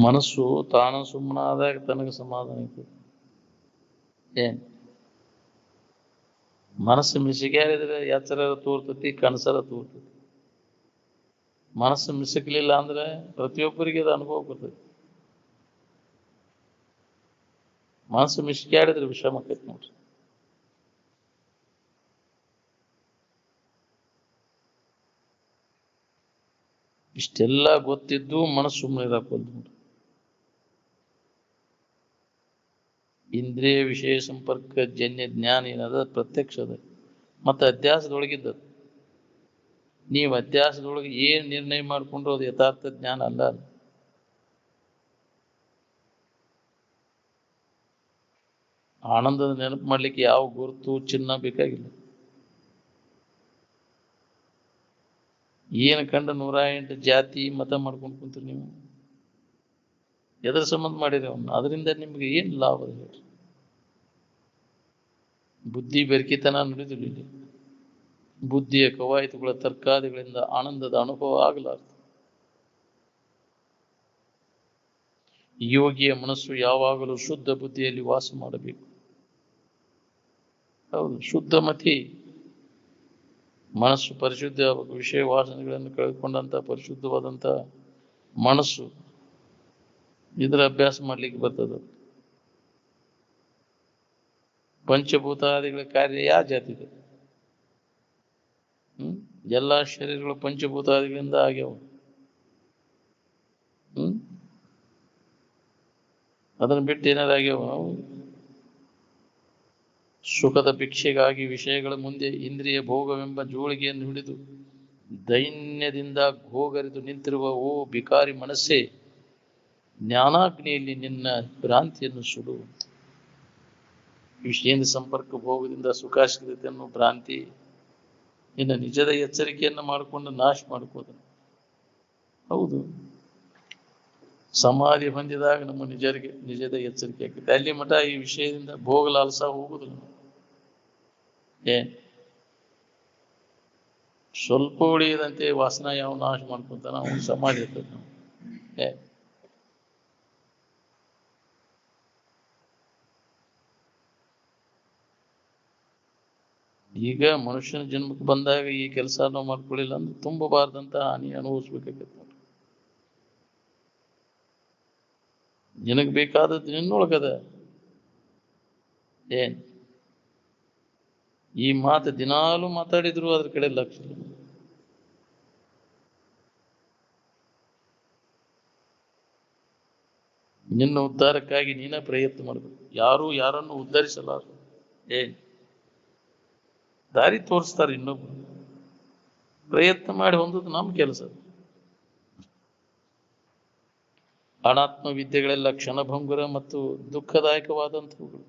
ಮನಸ್ಸು ತಾನು ಸುಮ್ಮನಾದಾಗ ತನಗೆ ಸಮಾಧಾನ ಇರ್ತದೆ. ಏನ್ ಮನಸ್ಸು ಮಿಸಿಗಾರಿದ್ರೆ ಎಚ್ಚರ ತೋರ್ತತಿ, ಕನಸರ ತೋರ್ತತಿ. ಮನಸ್ಸು ಮಿಸಕ್ಲಿಲ್ಲ ಅಂದ್ರೆ ಪ್ರತಿಯೊಬ್ಬರಿಗೆ ಅದು ಅನುಭವ ಬರ್ತೈತಿ. ಮನಸ್ಸು ಮಿಸಿಗಾಡಿದ್ರೆ ವಿಷಮ ಆಕೈತಿ ನೋಡ್ರಿ. ಇಷ್ಟೆಲ್ಲ ಗೊತ್ತಿದ್ದು ಮನಸ್ಸು ಸುಮ್ಮನೆ ಇರಾಕೋದು ನೋಡ್ರಿ. ಇಂದ್ರಿಯ ವಿಷಯ ಸಂಪರ್ಕ ಜನ್ಯ ಜ್ಞಾನ ಏನದ ಪ್ರತ್ಯಕ್ಷ ಅದ, ಮತ್ತೆ ಅಧ್ಯಾಸದೊಳಗಿದ್ದದು. ನೀವು ಅಧ್ಯಾಸದೊಳಗೆ ಏನ್ ನಿರ್ಣಯ ಮಾಡಿಕೊಂಡ್ರು ಅದು ಯಥಾರ್ಥ ಜ್ಞಾನ ಅಲ್ಲ. ಆನಂದದ ನೆನಪು ಮಾಡ್ಲಿಕ್ಕೆ ಯಾವ ಗುರುತು ಚಿಹ್ನ ಬೇಕಾಗಿಲ್ಲ. ಏನು ಕಂಡ 108 ಜಾತಿ ಮತ ಮಾಡ್ಕೊಂಡು ಕುಂತೀರಿ ನೀವು. ಎದರ ಸಂಬಂಧ ಮಾಡಿರಿ ಅವನ್ನ? ಅದರಿಂದ ನಿಮ್ಗೆ ಏನ್ ಲಾಭ ಹೇಳ್ರಿ? ಬುದ್ಧಿ ಬೆರಕಿತನ ನುಡಿದಿಲ್ಲ ಇಲ್ಲಿ. ಬುದ್ಧಿಯ ಕವಾಯತುಗಳ ತರ್ಕಾದಿಗಳಿಂದ ಆನಂದದ ಅನುಭವ ಆಗಲಾರದು. ಯೋಗಿಯ ಮನಸ್ಸು ಯಾವಾಗಲೂ ಶುದ್ಧ ಬುದ್ಧಿಯಲ್ಲಿ ವಾಸ ಮಾಡಬೇಕು. ಹೌದು, ಶುದ್ಧ ಮತಿ. ಮನಸ್ಸು ಪರಿಶುದ್ಧ ವಿಷಯ ವಾಸನೆಗಳನ್ನು ಕಳೆದುಕೊಂಡಂತ ಪರಿಶುದ್ಧವಾದಂತ ಮನಸ್ಸು ಇದರ ಅಭ್ಯಾಸ ಮಾಡ್ಲಿಕ್ಕೆ ಬರ್ತದ. ಪಂಚಭೂತಾದಿಗಳ ಕಾರ್ಯ ಯಾವ ಜಾತಿದೆ? ಎಲ್ಲಾ ಶರೀರಗಳು ಪಂಚಭೂತಾದಿಗಳಿಂದ ಆಗ್ಯಾವ. ಅದನ್ನು ಬಿಟ್ಟು ಏನಾರು ಆಗ್ಯಾವ? ಸುಖದ ಭಿಕ್ಷೆಗಾಗಿ ವಿಷಯಗಳ ಮುಂದೆ ಇಂದ್ರಿಯ ಭೋಗವೆಂಬ ಜೋಳಿಗೆಯನ್ನು ಹಿಡಿದು ದೈನ್ಯದಿಂದ ಘೋಗರಿದು ನಿಂತಿರುವ ಓ ಬಿಕಾರಿ ಮನಸ್ಸೇ, ಜ್ಞಾನಾಗ್ನಿಯಲ್ಲಿ ನಿನ್ನ ಭ್ರಾಂತಿಯನ್ನು ಸುಡು. ವಿಷಯದ ಸಂಪರ್ಕ ಭೋಗದಿಂದ ಸುಖಾಶ್ರಿತೆಯನ್ನು ಭ್ರಾಂತಿ ನಿನ್ನ ನಿಜದ ಎಚ್ಚರಿಕೆಯನ್ನು ಮಾಡಿಕೊಂಡು ನಾಶ ಮಾಡ್ಕೋದು. ಹೌದು, ಸಮಾಧಿ ಹೊಂದಿದಾಗ ನಮ್ಮ ನಿಜದ ಎಚ್ಚರಿಕೆ ಆಗ್ತದೆ. ಅಲ್ಲಿ ಮಠ ಈ ವಿಷಯದಿಂದ ಭೋಗಲಾಲಸ ಹೋಗುದಿಲ್ಲ. ಸ್ವಲ್ಪ ಉಳಿಯದಂತೆ ವಾಸನ ಯಾವ ನಾಶ ಮಾಡ್ಕೊಂತಾನ ಅವನು ಸಮಾಧಿ ಇರ್ತದೆ. ನಾವು ಈಗ ಮನುಷ್ಯನ ಜನ್ಮಕ್ಕೆ ಬಂದಾಗ ಈ ಕೆಲಸ ನಾವು ಮಾಡ್ಕೊಳ್ಳಿಲ್ಲ ಅಂದ್ರೆ ತುಂಬಬಾರ್ದಂತ ಹಾನಿ ಅನುಭವಿಸ್ಬೇಕಾಗತ್ತೆ. ನಿನಗ್ ಬೇಕಾದದ್ದು ನಿನ್ನೊಳಗದ. ಈ ಮಾತು ದಿನಾಲೂ ಮಾತಾಡಿದ್ರು ಅದ್ರ ಕಡೆ ಲಕ್ಷ್ಯ ಇಲ್ಲ. ನಿನ್ನ ಉದ್ಧಾರಕ್ಕಾಗಿ ನೀನ ಪ್ರಯತ್ನ ಮಾಡಬೇಕು. ಯಾರು ಯಾರನ್ನು ಉದ್ಧರಿಸಲಾರ. ದಾರಿ ತೋರಿಸ್ತಾರೆ ಇನ್ನೊಬ್ರು. ಪ್ರಯತ್ನ ಮಾಡಿ ಹೊಂದೋದು ನಮ್ಮ ಕೆಲಸ. ಅನಾತ್ಮ ವಿದ್ಯೆಗಳೆಲ್ಲ ಕ್ಷಣಭಂಗುರ ಮತ್ತು ದುಃಖದಾಯಕವಾದಂಥವುಗಳು.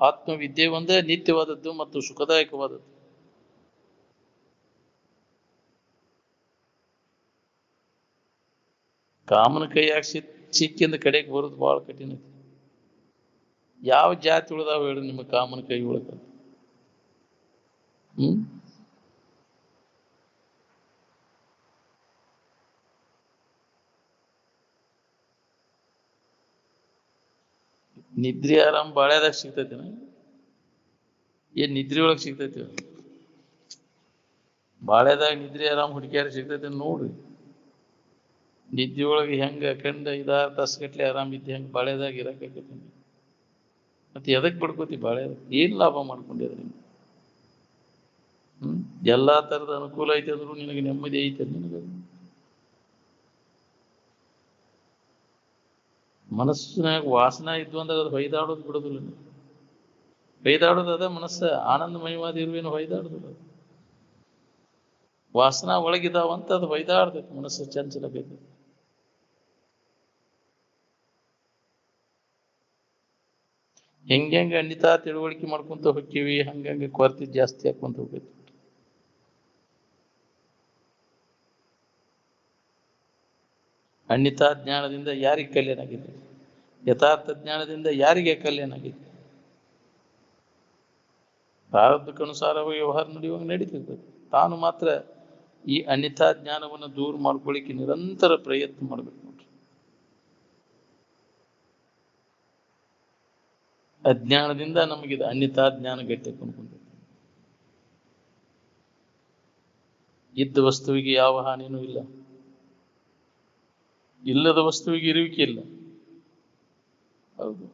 ಆತ್ಮವಿದ್ಯೆ ಒಂದೇ ನಿತ್ಯವಾದದ್ದು ಮತ್ತು ಸುಖದಾಯಕವಾದದ್ದು. ಕಾಮನ ಕೈಯಾಗಿ ಸಿಕ್ಕಿಂದ ಕಡೆಗೆ ಬರೋದು ಬಹಳ ಕಠಿಣ. ಯಾವ ಜಾತಿ ಉಳಿದಾವ ಹೇಳಿ ನಿಮ್ಮ ಕಾಮನ ಕೈ ಒಳಗ? ನಿದ್ರಿ ಆರಾಮ್ ಬಾಳ್ಯಾದಾಗ ಸಿಗ್ತೈತಿನ? ಏನ್ ನಿದ್ರಿ ಒಳಗ್ ಸಿಗ್ತೈತಿ? ಬಾಳ್ಯಾದಾಗ ನಿದ್ರಿ ಆರಾಮ್ ಹುಡುಕ್ಯಾರ ಸಿಗ್ತೈತಿ ನೋಡ್ರಿ. ನಿದ್ದೆ ಒಳಗೆ ಹೆಂಗ ಕಂಡ 5-6 ತಾಸು ಗಟ್ಲೆ ಆರಾಮಿದ್ದೆ ಹೆಂಗ ಬಾಳ್ಯಾದಾಗ ಇರಕೈತಿ. ಮತ್ತೆ ಎದಕ್ ಬಿಡ್ಕೋತಿ ಬಾಳ್ಯಾದಾಗ? ಏನ್ ಲಾಭ ಮಾಡ್ಕೊಂಡಿದ್ರಿ ನೀವು? ಎಲ್ಲಾ ತರದ ಅನುಕೂಲ ಐತೆ ಅಂದ್ರು ನಿನಗೆ ನೆಮ್ಮದಿ ಐತೆ? ನಿನಗ ಮನಸ್ಸಿನಾಗ ವಾಸನ ಇದ್ವು ಅಂದ್ರೆ ಅದು ಹೊಯ್ದಾಡೋದು ಬಿಡೋದಿಲ್ಲ. ಹೊಯ್ದಾಡೋದು ಅದ ಮನಸ್ಸ. ಆನಂದಮಯವಾದ ಇರುವೇನು ಹೊಯ್ದಾಡೋದಿಲ್ಲ. ವಾಸನ ಒಳಗಿದಾವಂತ ಅದು ಹೊಯ್ದಾಡ್ತೈತಿ. ಮನಸ್ಸು ಚಂಚಲ ಬೇಕು. ಹೆಂಗ ಅನ್ಯತಾ ತಿಳುವಳಿಕೆ ಮಾಡ್ಕೊಂತ ಹೋಗ್ತೀವಿ, ಹಂಗಂಗ ಕೊರತೆ ಜಾಸ್ತಿ ಹಾಕೊಂತ ಹೋಗ್ಬೇಕು. ಅನ್ಯತಾ ಜ್ಞಾನದಿಂದ ಯಾರಿಗೆ ಕಲ್ಯಾಣ ಆಗಿದೆ? ಯಥಾರ್ಥ ಜ್ಞಾನದಿಂದ ಯಾರಿಗೆ ಕಲ್ಯಾಣ ಆಗಿದೆ? ಪ್ರಾರಬ್ಧಕ್ಕನುಸಾರವಾಗಿ ವ್ಯವಹಾರ ನಡೆಯುವಾಗ ನಡೀತಿರ್ತದೆ. ತಾನು ಮಾತ್ರ ಈ ಅನ್ಯತಾ ಜ್ಞಾನವನ್ನು ದೂರ ಮಾಡ್ಕೊಳ್ಳಿಕ್ಕೆ ನಿರಂತರ ಪ್ರಯತ್ನ ಮಾಡ್ಬೇಕು ನೋಡ್ರಿ. ಅಜ್ಞಾನದಿಂದ ನಮಗಿದು ಅನ್ಯತಾ ಜ್ಞಾನ ಗಟ್ಟಿ ಕೊಂಡ್ಕೊಂಡು ಇದ್ದ ವಸ್ತುವಿಗೆ ಯಾವ ಹಾನಿನೂ ಇಲ್ಲ, ಇಲ್ಲದ ವಸ್ತುವಿಗೆ ಇರುವಿಕೆ ಇಲ್ಲ. ಹೌದು,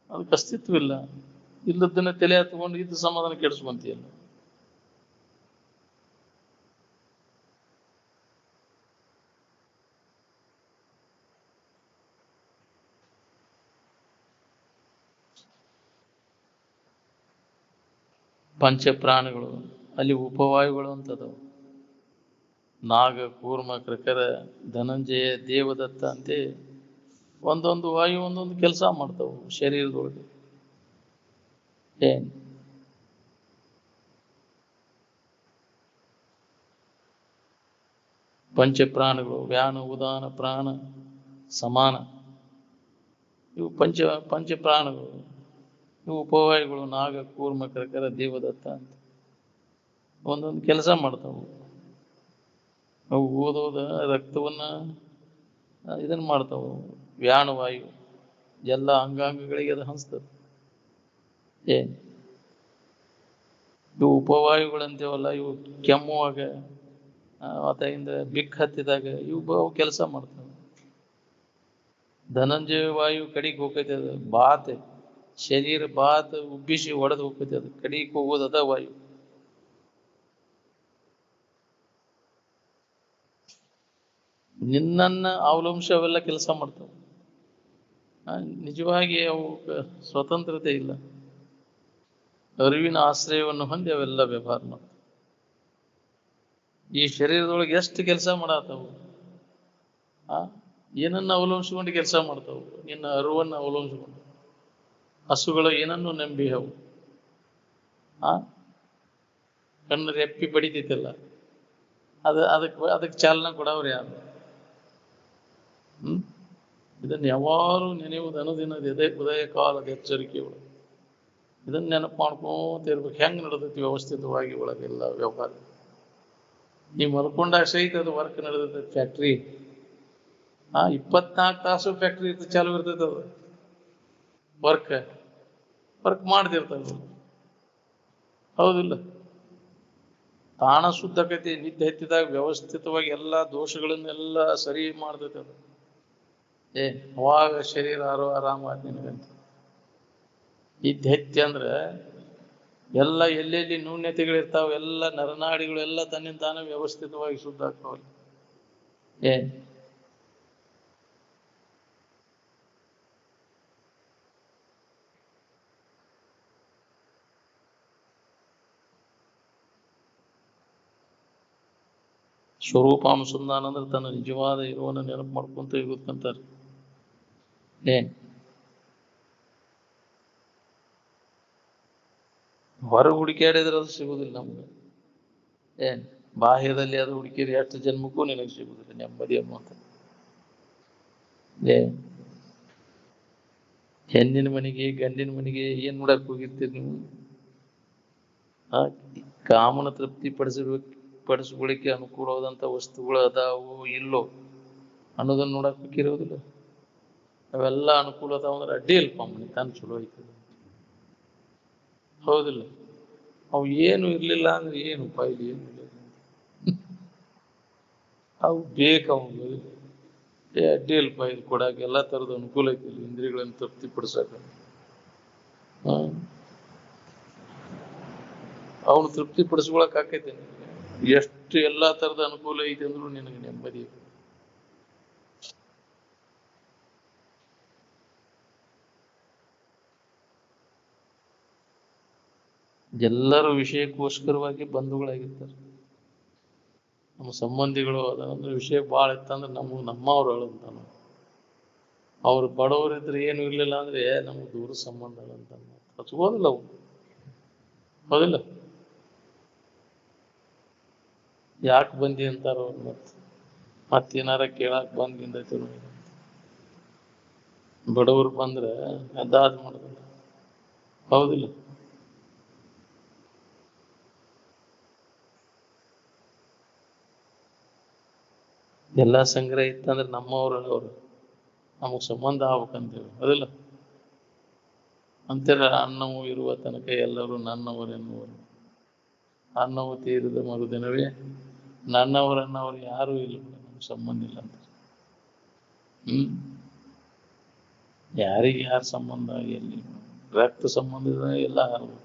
ಅದಕ್ಕೆ ಅಸ್ತಿತ್ವ ಇಲ್ಲ. ಇಲ್ಲದನ್ನ ತಲೆ ಹತ್ಕೊಂಡು ಇದ್ದ ಸಮಾಧಾನ ಕೆಡಿಸ್ಕೊಂತೀಯಲ್ಲ. ಪಂಚಪ್ರಾಣಿಗಳು ಅಲ್ಲಿ ಉಪವಾಯುಗಳು ಅಂತದವು. ನಾಗ, ಕೂರ್ಮ, ಕೃಕರ, ಧನಂಜಯ, ದೇವದತ್ತ ಅಂತೆ ಒಂದೊಂದು ವಾಯು ಒಂದೊಂದು ಕೆಲಸ ಮಾಡ್ತಾವು ಶರೀರದೊಳಗೆ. ಏನ್ ಪಂಚಪ್ರಾಣಿಗಳು ವ್ಯಾನ, ಉದಾನ, ಪ್ರಾಣ, ಸಮಾನ, ಇವು ಪಂಚಪ್ರಾಣಿಗಳು. ಇವು ಉಪವಾಯುಗಳು ನಾಗ, ಕೂರ್ಮ, ಕೃಕರ, ದೇವದತ್ತ ಅಂತ ಒಂದೊಂದು ಕೆಲಸ ಮಾಡ್ತಾವು. ಅವು ಓದೋದ ರಕ್ತವನ್ನ ಇದನ್ನ ಮಾಡ್ತಾವು. ವ್ಯಾಣವಾಯು ಎಲ್ಲ ಅಂಗಾಂಗಗಳಿಗೆ ಅದು ಹಂಚ್ತದೆ. ಏನ್ ಇವು ಉಪವಾಯುಗಳಂತೇವಲ್ಲ, ಇವು ಕೆಮ್ಮುವಾಗ ಅದರಿಂದ ಬಿಕ್ ಹತ್ತಿದಾಗ ಇವು ಕೆಲಸ ಮಾಡ್ತಾವೆ. ಧನಂಜಯ ವಾಯು ಕಡಿಗೆ ಹೋಗ್ತೈತೆ, ಅದು ಬಾತ್ ಶರೀರ ಬಾತ್ ಉಬ್ಬಿಸಿ ಒಡೆದು ಹೋಗ್ತೈತೆ, ಅದು ಕಡಿಗೆ ಹೋಗೋದದ ವಾಯು. ನಿನ್ನನ್ನ ಅವಲಂಬಿಸಿ ಅವೆಲ್ಲ ಕೆಲಸ ಮಾಡ್ತಾವೆ. ನಿಜವಾಗಿ ಅವು ಸ್ವತಂತ್ರತೆ ಇಲ್ಲ, ಅರಿವಿನ ಆಶ್ರಯವನ್ನು ಹೊಂದಿ ಅವೆಲ್ಲ ವ್ಯವಹಾರ ಮಾಡ್ತಾವೆ. ಈ ಶರೀರದೊಳಗೆ ಎಷ್ಟು ಕೆಲಸ ಮಾಡತ್ತಾವು, ಏನನ್ನ ಅವಲಂಬಿಸಿಕೊಂಡು ಕೆಲಸ ಮಾಡ್ತಾವು? ನಿನ್ನ ಅರಿವನ್ನು ಅವಲಂಬಿಸಿಕೊಂಡು. ಹಸುಗಳು ಏನನ್ನು ನಂಬಿ ಅವು ಕಣ್ಣು ರೆಪ್ಪಿ ಬಡಿತೈತಲ್ಲ, ಅದಕ್ಕೆ ಚಾಲನೆ ಕೊಡವ್ರು ಯಾರು? ಇದನ್ನ ಯಾವಾರು ನೆನೆಯುವುದು ಅನುದಿನದ ಉದಯ ಕಾಲದ ಎಚ್ಚರಿಕೆಗಳು. ಇದನ್ನ ನೆನಪು ಮಾಡ್ಕೊಂತ ಇರ್ಬೇಕು. ಹೆಂಗ್ ನಡೆದೈತಿ ವ್ಯವಸ್ಥಿತವಾಗಿ ಒಳಗೆಲ್ಲ ವ್ಯವಹಾರ. ನೀವು ಮಲ್ಕೊಂಡಾಗ ಸಹಿತ ಅದು ವರ್ಕ್ ನಡೆದೈತೆ. ಫ್ಯಾಕ್ಟ್ರಿ 24 ತಾಸು ಫ್ಯಾಕ್ಟ್ರಿ ಚಾಲು ಇರ್ತೈತೆ. ಅದು ವರ್ಕ್ ಮಾಡ್ತಿರ್ತದೆ. ಹೌದಿಲ್ಲ? ತಾಣ ಶುದ್ಧಕತೆ ನಿದ್ದೆ ಹತ್ತಿದಾಗ ವ್ಯವಸ್ಥಿತವಾಗಿ ಎಲ್ಲಾ ದೋಷಗಳನ್ನೆಲ್ಲ ಸರಿ ಮಾಡ್ತೈತೆ ಅದು. ಅವಾಗ ಶರೀರ ಆರಾಮಾಗಿ ನಿನಗಂತ. ನಿದ್ದೆ ಹತ್ತಿ ಅಂದ್ರೆ ಎಲ್ಲ ಎಲ್ಲೆಲ್ಲಿ ನ್ಯೂನ್ಯತೆಗಳಿರ್ತಾವ, ಎಲ್ಲ ನರನಾಡಿಗಳು ಎಲ್ಲ ತನ್ನಿಂದ ತಾನೇ ವ್ಯವಸ್ಥಿತವಾಗಿ ಶುದ್ಧ ಆಗ್ತಾವಲ್ಲ. ಸ್ವರೂಪಾನುಸಂಧಾನ ಅಂದ್ರೆ ತನ್ನ ನಿಜವಾದ ಇರುವನ್ನು ನೆನಪು ಮಾಡ್ಕೊಂತ ಇರುತ್ತಂತಾರೆ. ಹೊರಗೆ ಹುಡುಕಾಡಿದ್ರೆ ಅದು ಸಿಗುದಿಲ್ಲ ನಮ್ಗೆ. ಬಾಹ್ಯದಲ್ಲಿ ಅದು ಹುಡುಕಿದ್ರೆ ಎಷ್ಟು ಜನ್ಮಕ್ಕೂ ನಿನಗೆ ಸಿಗುದಿಲ್ಲ ನೆಮ್ಮದಿ ಅನ್ನುವಂಥ. ಹೆಣ್ಣಿನ ಮನೆಗೆ ಗಂಡಿನ ಮನೆಗೆ ಏನ್ ನೋಡಕ್ ಹೋಗಿರ್ತೀರಿ ನೀವು? ಕಾಮನ ತೃಪ್ತಿ ಪಡಿಸ್ಕೊಳ್ಳಿಕ್ಕೆ ಅನುಕೂಲವಾದಂಥ ವಸ್ತುಗಳು ಅದಾವು ಇಲ್ಲೋ ಅನ್ನೋದನ್ನ ನೋಡಕ್ ಹೋಗಿರೋದಿಲ್ಲ. ಅವೆಲ್ಲ ಅನುಕೂಲ ಅದಾವ ಅಂದ್ರೆ ಅಡ್ಡಿ ಇಲ್ಪ ಮನೆ ತಾನು ಚಲೋ ಐತದ. ಹೌದಿಲ್ಲ? ಅವು ಏನು ಇರ್ಲಿಲ್ಲ ಅಂದ್ರೆ ಏನು ಉಪಾಯ ಏನು ಇಲ್ಲ. ಅವು ಬೇಕವು ಅಡ್ಡಿ ಇಲ್ಪ ಇದು ಕೊಡಾಕ. ಎಲ್ಲಾ ತರದ ಅನುಕೂಲ ಐತಿಲ್ಲ ಇಂದ್ರಿಯಗಳನ್ನು ತೃಪ್ತಿ ಪಡಿಸಾಕ. ಅವನು ತೃಪ್ತಿ ಪಡಿಸ್ಕೊಳಕ್ ಆಕೈತೆ. ಎಷ್ಟು ಎಲ್ಲಾ ತರದ ಅನುಕೂಲ ಐತೆ ಅಂದ್ರೂ ನಿನಗೆ ನೆಮ್ಮದಿ. ಎಲ್ಲರೂ ವಿಷಯಕ್ಕೋಸ್ಕರವಾಗಿ ಬಂಧುಗಳಾಗಿರ್ತಾರೆ. ನಮ್ಮ ಸಂಬಂಧಿಗಳು ಅದಂದ್ರೆ ವಿಷಯ ಭಾಳ ಇತ್ತಂದ್ರೆ ನಮ್ಮವ್ರು ಹೇಳಂತಾನ. ಅವ್ರು ಬಡವರಿದ್ರೆ ಏನು ಇರ್ಲಿಲ್ಲ ಅಂದ್ರೆ ನಮ್ಗೆ ದೂರ ಸಂಬಂಧ ಅಂತ ಹಚ್ಕೋದಿಲ್ಲ ಅವು. ಹೌದಿಲ್ಲ? ಯಾಕೆ ಬಂದಿ ಅಂತಾರ ಅವ್ರು. ಮತ್ತೇನಾರ ಕೇಳಾಕ್ ಬಂದಿಂದೈತಿ. ಬಡವರು ಬಂದ್ರೆ ಅದಾದ್ ಮಾಡೋದಿಲ್ಲ. ಹೌದಿಲ್ಲ? ಎಲ್ಲಾ ಸಂಗ್ರಹ ಇತ್ತಂದ್ರೆ ನಮ್ಮವ್ರು ನಮಗ್ ಸಂಬಂಧ ಆಗ್ಬೇಕಂತೇಳಿ. ಅದಿಲ್ಲ? ಅಂತರ ಅನ್ನವು ಇರುವ ತನಕ ಎಲ್ಲರೂ ನನ್ನವರೆನ್ನುವರು. ಅನ್ನವು ತೀರಿದ ಮರುದಿನವೇ ನನ್ನವರನ್ನವರು ಯಾರೂ ಇಲ್ಲ, ನಮ್ಗೆ ಸಂಬಂಧ ಇಲ್ಲ ಅಂತ. ಯಾರಿಗೆ ಯಾರ ಸಂಬಂಧ ಎಲ್ಲಿ? ರಕ್ತ ಸಂಬಂಧ ಎಲ್ಲ ಹರಬೇಕು.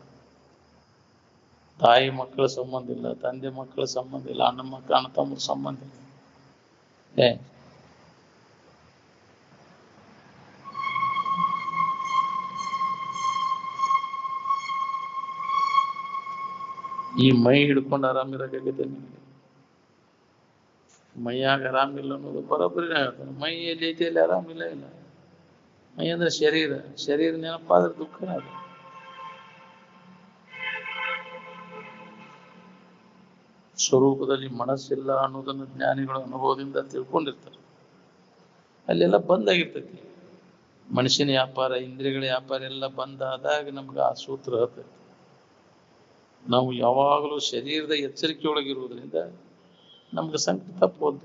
ತಾಯಿ ಮಕ್ಕಳ ಸಂಬಂಧ ಇಲ್ಲ, ತಂದೆ ಮಕ್ಕಳ ಸಂಬಂಧ ಇಲ್ಲ, ಅಣ್ಣ ತಮ್ಮರ ಸಂಬಂಧ ಇಲ್ಲ. ಈ ಮೈ ಹಿಡ್ಕೊಂಡು ಆರಾಮಿರಕಾಗೈತೆ ನಿಮಗೆ? ಮೈಯಾಗ ಆರಾಮಿಲ್ಲ ಅನ್ನೋದು ಬರೋಬ್ಬರಿನ ಹೇಳ್ತಾನೆ. ಮೈ ಎಲ್ಲಿ ಐತಿ ಅಲ್ಲಿ ಆರಾಮಿಲ್ಲ. ಇಲ್ಲ, ಮೈ ಅಂದ್ರೆ ಶರೀರ ನೆನಪಾದ್ರೆ ದುಃಖನ ಅದು. ಸ್ವರೂಪದಲ್ಲಿ ಮನಸ್ಸಿಲ್ಲ ಅನ್ನೋದನ್ನು ಜ್ಞಾನಿಗಳು ಅನುಭವದಿಂದ ತಿಳ್ಕೊಂಡಿರ್ತಾರೆ. ಅಲ್ಲೆಲ್ಲ ಬಂದಾಗಿರ್ತೈತಿ. ಮನುಷ್ಯನ ವ್ಯಾಪಾರ, ಇಂದ್ರಿಯಗಳ ವ್ಯಾಪಾರ ಎಲ್ಲ ಬಂದಾದಾಗ ನಮ್ಗೆ ಆ ಸೂತ್ರ ಹತ್ತೈತಿ. ನಾವು ಯಾವಾಗಲೂ ಶರೀರದ ಎಚ್ಚರಿಕೆ ಒಳಗಿರುವುದರಿಂದ ನಮ್ಗೆ ಸಂಕಟ ತಪ್ಪೋದು.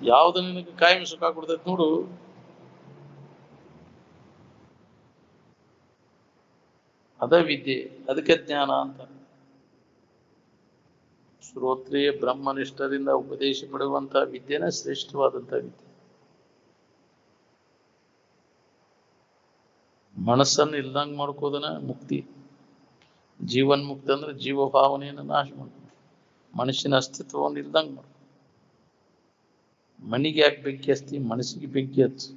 ಯಾವ್ದು ನಿನಗೆ ಕಾಯಂ ಸುಖ ಕೊಡ್ತೈತಿ ನೋಡು, ಅದ ವಿದ್ಯೆ, ಅದಕ್ಕೆ ಜ್ಞಾನ ಅಂತ. ಶ್ರೋತ್ರಿಯ ಬ್ರಹ್ಮನಿಷ್ಠರಿಂದ ಉಪದೇಶ ಪಡೆಯುವಂತಹ ವಿದ್ಯೆನ ಶ್ರೇಷ್ಠವಾದಂಥ ವಿದ್ಯೆ. ಮನಸ್ಸನ್ನು ಇಲ್ದಂಗ್ ಮಾಡ್ಕೋದನ ಮುಕ್ತಿ. ಜೀವನ್ ಮುಕ್ತಿ ಅಂದ್ರೆ ಜೀವ ಭಾವನೆಯನ್ನು ನಾಶ ಮಾಡ್ಕೊ, ಮನುಷ್ಯನ ಅಸ್ತಿತ್ವವನ್ನು ಇಲ್ದಂಗ್ ಮಾಡ್ಕೊ. ಮನಿಗೆ ಯಾಕೆ ಬೆಂಕಿ ಹಚ್ತಿ? ಮನಸ್ಸಿಗೆ ಬೆಂಕಿ ಹಚ್ಚು.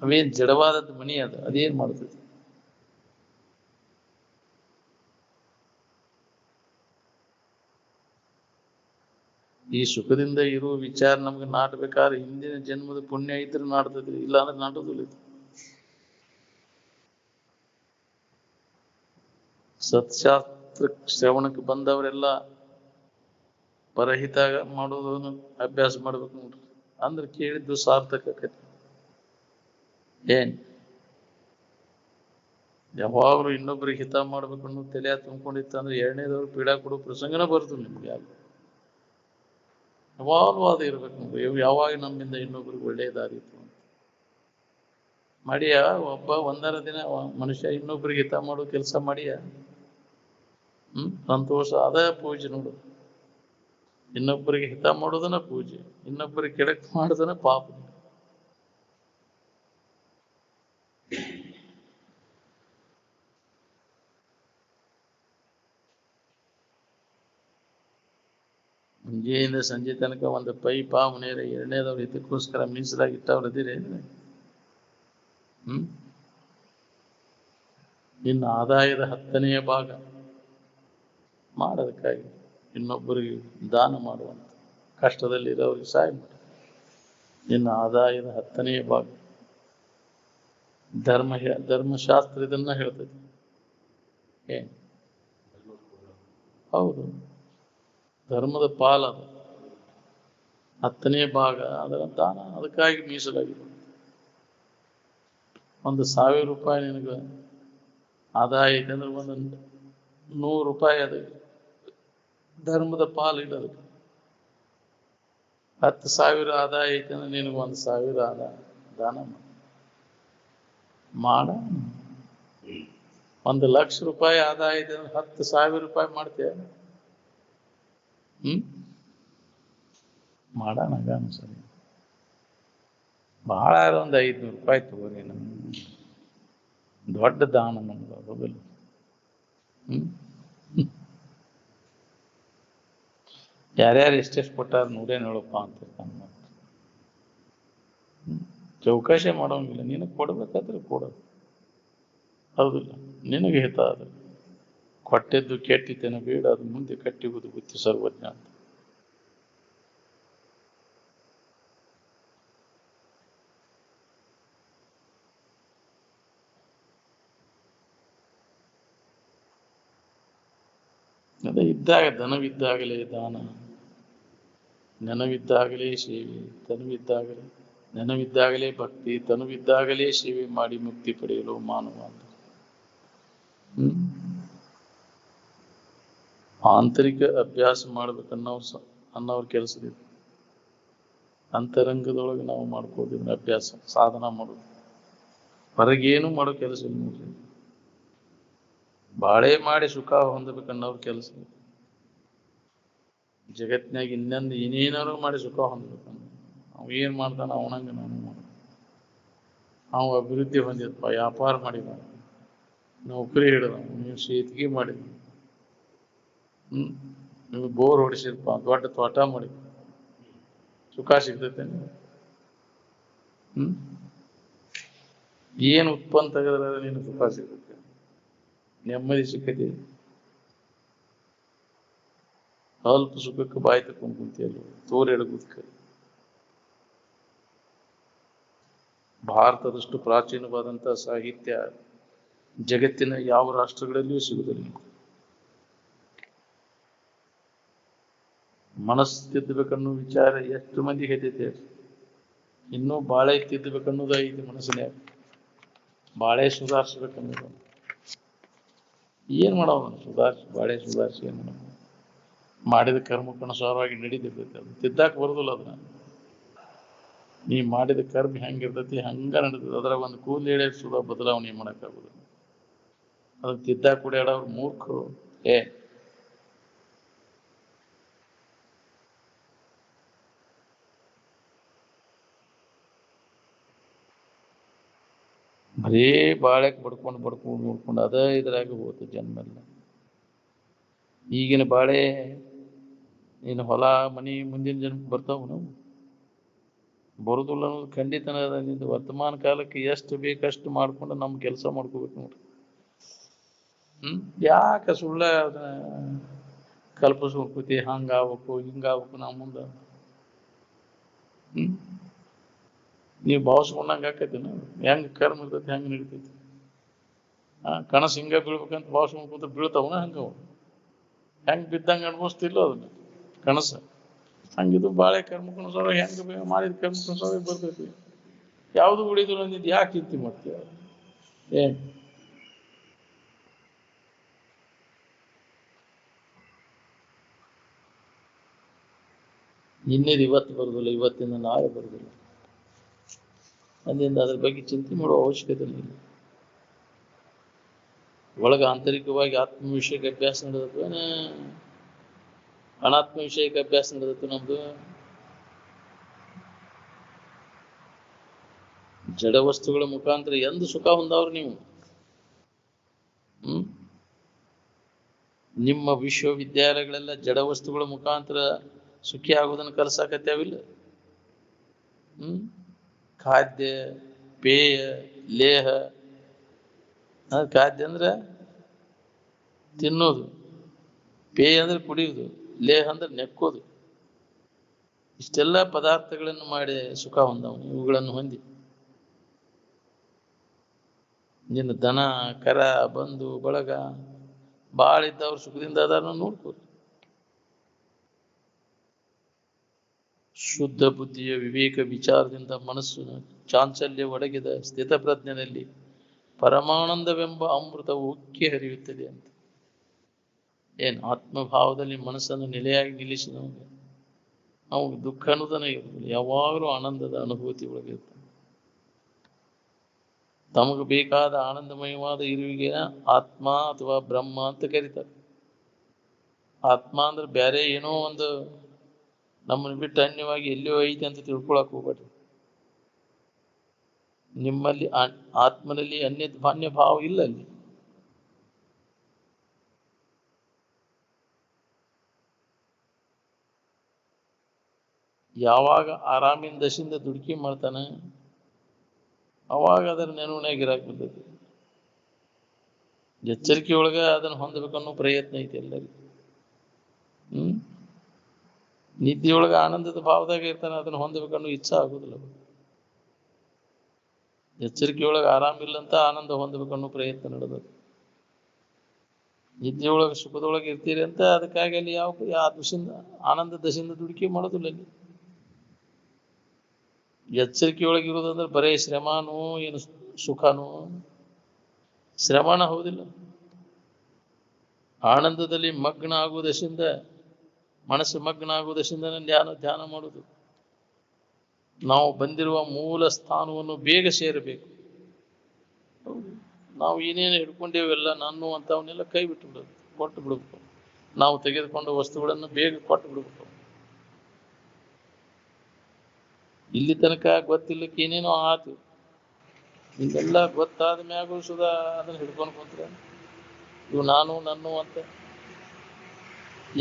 ಅವೇನ್ ಜಡವಾದದ್ದು ಮನಿ ಅದು, ಅದೇನ್ ಮಾಡ್ತದೆ? ಈ ಸುಖದಿಂದ ಇರುವ ವಿಚಾರ ನಮ್ಗೆ ನಾಟಬೇಕಾದ್ರೆ ಹಿಂದಿನ ಜನ್ಮದ ಪುಣ್ಯ ಇದ್ರೆ ನಾಡ್ತದ್ರಿ, ಇಲ್ಲ ಅಂದ್ರೆ ನಾಟೋದಿಲ್ಲ. ಸತ್ಶಾಸ್ತ್ರ ಶ್ರವಣಕ್ಕೆ ಬಂದವರೆಲ್ಲ ಪರಹಿತ ಮಾಡೋದನ್ನು ಅಭ್ಯಾಸ ಮಾಡ್ಬೇಕು ನೋಡ್ರಿ. ಅಂದ್ರೆ ಕೇಳಿದ್ದು ಸಾರ್ಥಕ ಆಕೈತಿ. ಯಾವಾಗಲೂ ಇನ್ನೊಬ್ರಿಗೆ ಹಿತ ಮಾಡ್ಬೇಕು ಅನ್ನೋ ತಲೆ ತುಂಬ್ಕೊಂಡಿತ್ತು ಅಂದ್ರೆ ಎರಡನೇದವ್ರು ಪೀಡಾ ಕೊಡೋ ಪ್ರಸಂಗನ ಬರ್ತದೆ ನಿಮ್ಗೆ. ಯಾವಾಗಲೂ ಅದು ಇರ್ಬೇಕು ನೋಡ್ರಿ. ಯಾವಾಗ ನಮ್ಮಿಂದ ಇನ್ನೊಬ್ರಿಗೆ ಒಳ್ಳೆಯದಾಗಿತ್ತು ಅಂತ ಮಾಡಿಯ ಒಬ್ಬ ಒಂದರ ದಿನ ಮನುಷ್ಯ ಇನ್ನೊಬ್ರಿಗೆ ಹಿತ ಮಾಡೋ ಕೆಲಸ ಮಾಡಿಯ, ಸಂತೋಷ. ಅದೇ ಪೂಜೆ ನೋಡು. ಇನ್ನೊಬ್ಬರಿಗೆ ಹಿತ ಮಾಡೋದನ್ನ ಪೂಜೆ, ಇನ್ನೊಬ್ಬರಿಗೆ ಕೆಡಕ್ ಮಾಡೋದನ್ನ ಪಾಪ. ಮುಂಜೆಯಿಂದ ಸಂಜೆ ತನಕ ಒಂದು ಪೈಪ ಮನೆಯರ ಎರಡನೇದವ್ರ ಹಿತಕ್ಕೋಸ್ಕರ ಮೀಸಲಾಗಿ ಇಟ್ಟವ್ರದಿರಿ. ನಿನ್ನ ಆದಾಯದ 10ನೇ ಭಾಗ ಮಾಡೋದಕ್ಕಾಗಿ ಇನ್ನೊಬ್ಬರಿಗೆ ದಾನ ಮಾಡುವಂತ, ಕಷ್ಟದಲ್ಲಿರೋರಿಗೆ ಸಹಾಯ ಮಾಡಿ. ನಿನ್ನ ಆದಾಯದ 10ನೇ ಭಾಗ. ಧರ್ಮಶಾಸ್ತ್ರ ಇದನ್ನ ಹೇಳ್ತದೆ. ಹೌದು, ಧರ್ಮದ ಪಾಲದು 10ನೇ ಭಾಗ ಅದರ ದಾನ, ಅದಕ್ಕಾಗಿ ಮೀಸಲಾಗಿದೆ. 1,000 ರೂಪಾಯಿ ನಿನಗೆ ಆದಾಯ ಐತೆ ಅಂದ್ರೆ 100 ರೂಪಾಯಿ ಅದು ಧರ್ಮದ ಪಾಲು ಇಡೋದಕ್ಕೆ. 10,000 ಆದಾಯ ಐತೆ ಅಂದ್ರೆ ನಿನಗೆ 1,000 ಆದಾಯ ದಾನ ಮಾಡ. 1,00,000 ರೂಪಾಯಿ ಆದಾಯ ಐತೆ ಅಂದ್ರೆ 10,000 ರೂಪಾಯಿ ಮಾಡ್ತೇವೆ. ಮಾಡೋಣ ಸರಿ. ಬಹಳ 500 ರೂಪಾಯಿ ತಗೋರಿ, ದೊಡ್ಡ ದಾನ ನಮ್ಗೆ ಹೋಗಲ್ಲ. ಯಾರ್ಯಾರು ಎಷ್ಟೆಷ್ಟು ಕೊಟ್ಟಾರ 107 ಅಂತ ಚೌಕಾಶಿ ಮಾಡೋಂಗಿಲ್ಲ. ನಿನಗೆ ಕೊಡ್ಬೇಕಾದ್ರೆ ಕೊಡೋದು, ಹೌದಿಲ್ಲ? ನಿನಗೆ ಹಿತ ಅದು. ಕೊಟ್ಟಿದ್ದು ಕೆಟ್ಟಿತೇನೆ ಬೇಡ, ಅದು ಮುಂದೆ ಕಟ್ಟಿವುದು ಬುದ್ಧಿ ಸರ್ವಜ್ಞ ಅಂತ. ಅದೇ ಇದ್ದಾಗ ಧನವಿದ್ದಾಗಲೇ ದಾನ, ನೆನವಿದ್ದಾಗಲೇ ಸೇವೆ, ತನುವಿದ್ದಾಗಲೇ ನೆನವಿದ್ದಾಗಲೇ ಭಕ್ತಿ, ತನುವಿದ್ದಾಗಲೇ ಸೇವೆ ಮಾಡಿ ಮುಕ್ತಿ ಪಡೆಯಲು ಮಾನವ ಅಂತ. ಆಂತರಿಕ ಅಭ್ಯಾಸ ಅನ್ನೋರ್ ಕೆಲಸದಿದೆ. ಅಂತರಂಗದೊಳಗೆ ನಾವು ಮಾಡ್ಕೋದಿದ್ರೆ ಅಭ್ಯಾಸ, ಸಾಧನ ಮಾಡೋದು. ಹೊರಗೇನು ಮಾಡೋ ಕೆಲಸ ಇಲ್ಲ ನೋಡ್ರಿ. ಬಾಳೆ ಮಾಡಿ ಸುಖ ಹೊಂದಬೇಕನ್ನೋರ್ ಕೆಲಸ. ಜಗತ್ತಿನಾಗ ಇನ್ನೊಂದು ಏನೇನಾರು ಮಾಡಿ ಸುಖ ಹೊಂದಬೇಕನ್ನ ಅವ ಏನ್ ಮಾಡ್ತಾನ ಅವನಂಗ ನಾನು ಮಾಡ. ಅವ ಅಭಿವೃದ್ಧಿ ಹೊಂದಿದಪ್ಪ, ವ್ಯಾಪಾರ ಮಾಡಿದ, ನೌಕರಿ ಹಿಡಿದ, ನೀವು ಸೇತಿಗೆ ಮಾಡಿದ, ನೀವು ಬೋರ್ ಹೊಡಿಸಿದಪ್ಪ, ದೊಡ್ಡ ತೋಟ ಮಾಡಿದ, ಸುಖ ಸಿಗ್ತೈತೆ ನೀವು. ಏನು ಉತ್ಪನ್ನ ತೆಗೆದ್ರೆ ನೀನು ಸುಖ ಸಿಗುತ್ತೆ, ನೆಮ್ಮದಿ ಸಿಕ್ಕತಿ. ಅಲ್ಪ ಸುಖಕ್ಕೆ ಬಾಯಿ ತಕೊಂಡು ಕುಂತಿಯಲ್ಲ, ತೋರೆಡಗುದಕ್ಕೆ. ಭಾರತದಷ್ಟು ಪ್ರಾಚೀನವಾದಂತಹ ಸಾಹಿತ್ಯ ಜಗತ್ತಿನ ಯಾವ ರಾಷ್ಟ್ರಗಳಲ್ಲಿಯೂ ಸಿಗುವುದಿಲ್ಲ. ಮನಸ್ಸು ತಿದ್ದಬೇಕನ್ನೋ ವಿಚಾರ ಎಷ್ಟು ಮಂದಿ ಹೇಳ್ತೈತೆ. ಇನ್ನೂ ಬಾಳೆ ತಿದ್ದಬೇಕನ್ನೋದು ಐತಿ ಮನಸ್ಸಿನ. ಬಾಳೆ ಸುಧಾರಿಸ್ಬೇಕನ್ನೋದು ಏನ್ ಮಾಡವ ಬಾಳೆ ಸುಧಾರಿಸಿ ಏನ್ ಮಾಡವ? ಮಾಡಿದ ಕರ್ಮಕ್ಕನುಸಾರವಾಗಿ ನಡೀತಿರ್ತೈತಿ. ಅದು ತಿದ್ದಾಕ್ ಬರುದಿಲ್ಲ. ಅದನ್ನ ನೀ ಮಾಡಿದ ಕರ್ಮ ಹೆಂಗಿರ್ತೈತಿ ಹಂಗ ನಡೀತದೆ. ಅದರ ಒಂದು ಕೂದಲು ಎಳೆ ಸುಧಾ ಬದಲಾವಣೆ ಮಾಡಕ್ಕಾಗುದು. ಅದನ್ನ ತಿದ್ದಾಕ್ ಕೂಡ ಹೇಳೋರು ಮೂರ್ಖರು. ಬರೇ ಬಾಳೆಕ್ ಬಡ್ಕೊಂಡು ಅದ ಇದ್ರಾಗ ಹೋಗ್ತದೆ ಜನ್ಮ ಎಲ್ಲ. ಈಗಿನ ಬಾಳೆ ನೀನು ಹೊಲ ಮನಿ ಮುಂದಿನ ಜನ್ಮಕ್ಕೆ ಬರ್ತಾವ ನಾವು ಬರುದಿಲ್ಲ ಅನ್ನೋದು ಖಂಡಿತನ ಅದ. ನಿಂದು ವರ್ತಮಾನ ಕಾಲಕ್ಕೆ ಎಷ್ಟು ಬೇಕಷ್ಟು ಮಾಡ್ಕೊಂಡು ನಮ್ ಕೆಲಸ ಮಾಡ್ಕೋಬೇಕು ನೋಡ್ರಿ. ಯಾಕೆ ಸುಳ್ಳ ಅದನ್ನ ಕಲ್ಪಿಸ್ಕೊತಿ, ಹಂಗಾಗ್ಬೇಕು ಹಿಂಗಾಗ್ಬೇಕು ನಾ ಮುಂದ. ನೀವು ಭಾವಿಸ್ಕೊಂಡಂಗೆ ಆಕೈತಿ. ಹೆಂಗ್ ಕರ್ಮ ಇರ್ತೈತಿ ಹೆಂಗ್ ನಡಿತೈತಿ. ಕನಸು ಹಿಂಗ ಬೀಳ್ಬೇಕಂತ ಭಾವಿಸ್ಕೊಂಡ್ ಕೂತ ಬೀಳ್ತಾವನ ಹಂಗವ. ಹೆಂಗ್ ಬಿದ್ದಂಗೆ ಅನ್ಭವಿಸ್ತಿಲ್ಲ ಅದನ್ನ ಕನಸು. ಹಂಗಿದು ಬಾಳೆ ಕರ್ಮಕ್ಕನುಸಾರ ಹೆಂಗ ಮಾಡಿದ ಕರ್ಮಕ್ಕನುಸಾರ ಬರ್ತೈತಿ. ಯಾವುದು ಉಳಿದು ಅಂದಿದ್ದು ಯಾಕೆ ಚಿಂತೆ ಮಾಡ್ತೀಯ? ನಿನ್ನೆದು ಇವತ್ತು ಬರುದಿಲ್ಲ, ಇವತ್ತಿಂದ ನಾಳೆ ಬರುದಿಲ್ಲ. ಅದರಿಂದ ಅದ್ರ ಬಗ್ಗೆ ಚಿಂತೆ ಮಾಡುವ ಅವಶ್ಯಕತೆ ಇಲ್ಲ. ಒಳಗ ಆಂತರಿಕವಾಗಿ ಆತ್ಮ ವಿಷಯಕ್ಕೆ ಅಭ್ಯಾಸ ನಡೆದತ್ತು, ಅನಾತ್ಮ ವಿಷಯಕ್ಕೆ ಅಭ್ಯಾಸ ನಡೆದತ್ತು ನಮ್ದು. ಜಡ ವಸ್ತುಗಳ ಮುಖಾಂತರ ಎಂದು ಸುಖ ಹೊಂದವ್ರು ನೀವು. ನಿಮ್ಮ ವಿಶ್ವವಿದ್ಯಾಲಯಗಳೆಲ್ಲ ಜಡ ವಸ್ತುಗಳ ಮುಖಾಂತರ ಸುಖಿ ಆಗುವುದನ್ನು ಕಲಿಸಾಕತ್ಯಾವಿಲ್ಲ. ಖಾದ್ಯ ಪೇಯ ಲೇಹ. ಖಾದ್ಯ ಅಂದ್ರೆ ತಿನ್ನೋದು, ಪೇಯ ಅಂದ್ರೆ ಕುಡಿಯುವುದು, ಲೇಹ ಅಂದ್ರೆ ನೆಕ್ಕೋದು. ಇಷ್ಟೆಲ್ಲ ಪದಾರ್ಥಗಳನ್ನು ಮಾಡಿ ಸುಖ ಹೊಂದವನು. ಇವುಗಳನ್ನು ಹೊಂದಿ ನಿನ್ನ ದನ ಕರ ಬಂಧು ಬಳಗ ಬಾಳ ಇದ್ದವ್ರು ಸುಖದಿಂದ ಅದಾರ ನೋಡ್ಕೋದು. ಶುದ್ಧ ಬುದ್ಧಿಯ ವಿವೇಕ ವಿಚಾರದಿಂದ ಮನಸ್ಸು ಚಾಂಚಲ್ಯ ಒಡಗಿದ ಸ್ಥಿತಪ್ರಜ್ಞನಲ್ಲಿ ಪರಮಾನಂದವೆಂಬ ಅಮೃತವು ಉಕ್ಕಿ ಹರಿಯುತ್ತದೆ ಅಂತ. ಏನು ಆತ್ಮಭಾವದಲ್ಲಿ ಮನಸ್ಸನ್ನು ನೆಲೆಯಾಗಿ ನಿಲ್ಲಿಸಿದವನು ಅವನಿಗೆ ದುಃಖ ಅನ್ನೋದನ್ನ ಇರುವುದಿಲ್ಲ. ಯಾವಾಗಲೂ ಆನಂದದ ಅನುಭೂತಿ ಒಳಗಿರ್ತಾನೆ. ತಮಗೆ ಬೇಕಾದ ಆನಂದಮಯವಾದ ಇರುವಿಗೆ ಆತ್ಮ ಅಥವಾ ಬ್ರಹ್ಮ ಅಂತ ಕರೀತಾರೆ. ಆತ್ಮ ಅಂದ್ರೆ ಬೇರೆ ಏನೋ ಒಂದು ನಮ್ಮನ್ನು ಬಿಟ್ಟು ಅನ್ಯವಾಗಿ ಎಲ್ಲಿಯೋ ಐತಿ ಅಂತ ತಿಳ್ಕೊಳಕ್ ಹೋಗ್ಬೇಡ್ರಿ. ನಿಮ್ಮಲ್ಲಿ ಆತ್ಮನಲ್ಲಿ ಅನ್ಯ ಭಾವ ಇಲ್ಲ. ಅಲ್ಲಿ ಯಾವಾಗ ಆರಾಮಿನ ದಶೆಯಿಂದ ದುಡುಕಿ ಮಾಡ್ತಾನೆ ಅವಾಗ ಅದರ ನೆನವನಾಗಿರಾಕ್ ಬರ್ತೈತಿ. ಎಚ್ಚರಿಕೆ ಒಳಗ ಅದನ್ನು ಹೊಂದಬೇಕನ್ನೋ ಪ್ರಯತ್ನ ಐತಿ ಎಲ್ಲರಿಗೂ. ನಿದ್ದೆಯೊಳಗ ಆನಂದದ ಭಾವದಾಗ ಇರ್ತಾನೆ, ಅದನ್ನು ಹೊಂದಬೇಕನ್ನೋ ಇಚ್ಛಾ ಆಗುದಿಲ್ಲ. ಎಚ್ಚರಿಕೆಯೊಳಗೆ ಆರಾಮಿಲ್ಲ ಅಂತ ಆನಂದ ಹೊಂದಬೇಕನ್ನೋ ಪ್ರಯತ್ನ ನಡೆದ. ನಿದ್ದೆಯೊಳಗೆ ಸುಖದೊಳಗೆ ಇರ್ತೀರಿ ಅಂತ ಅದಕ್ಕಾಗಿ ಅಲ್ಲಿ ಯಾವ ದಶೆಯಿಂದ ಆನಂದ ದಶೆಯಿಂದ ದುಡುಕಿ ಮಾಡೋದಿಲ್ಲ. ಅಲ್ಲಿ ಎಚ್ಚರಿಕೆಯೊಳಗೆ ಇರೋದಂದ್ರೆ ಬರೇ ಶ್ರಮನೋ ಏನು ಸುಖನೋ? ಶ್ರಮಣ ಹೌದಿಲ್ಲ. ಆನಂದದಲ್ಲಿ ಮಗ್ನ ಆಗುವುದರಿಂದ ಮನಸ್ಸು ಮಗ್ನ ಆಗುವುದರಿಂದ ಧ್ಯಾನ ಮಾಡುವುದು. ನಾವು ಬಂದಿರುವ ಮೂಲ ಸ್ಥಾನವನ್ನು ಬೇಗ ಸೇರಬೇಕು. ನಾವು ಏನೇನು ಹಿಡ್ಕೊಂಡೇವೆಲ್ಲ ನಾನು ಅಂತವನ್ನೆಲ್ಲ ಕೈ ಬಿಟ್ಟು ಬಿಡೋದು, ಕೊಟ್ಟು ಬಿಡಬೇಕು. ನಾವು ತೆಗೆದುಕೊಂಡ ವಸ್ತುಗಳನ್ನು ಬೇಗ ಕೊಟ್ಟು ಬಿಡಬೇಕು. ಇಲ್ಲಿ ತನಕ ಗೊತ್ತಿಲ್ಲಕ್ಕೆ ಏನೇನೋ ಆತು, ಇದೆಲ್ಲ ಗೊತ್ತಾದ ಮ್ಯಾಗೂ ಸುಧಾ ಅದನ್ನ ಹಿಡ್ಕೊಂಡು ಕುಂತ್ರೆ ಇವು ನಾನು ನನ್ನ ಅಂತ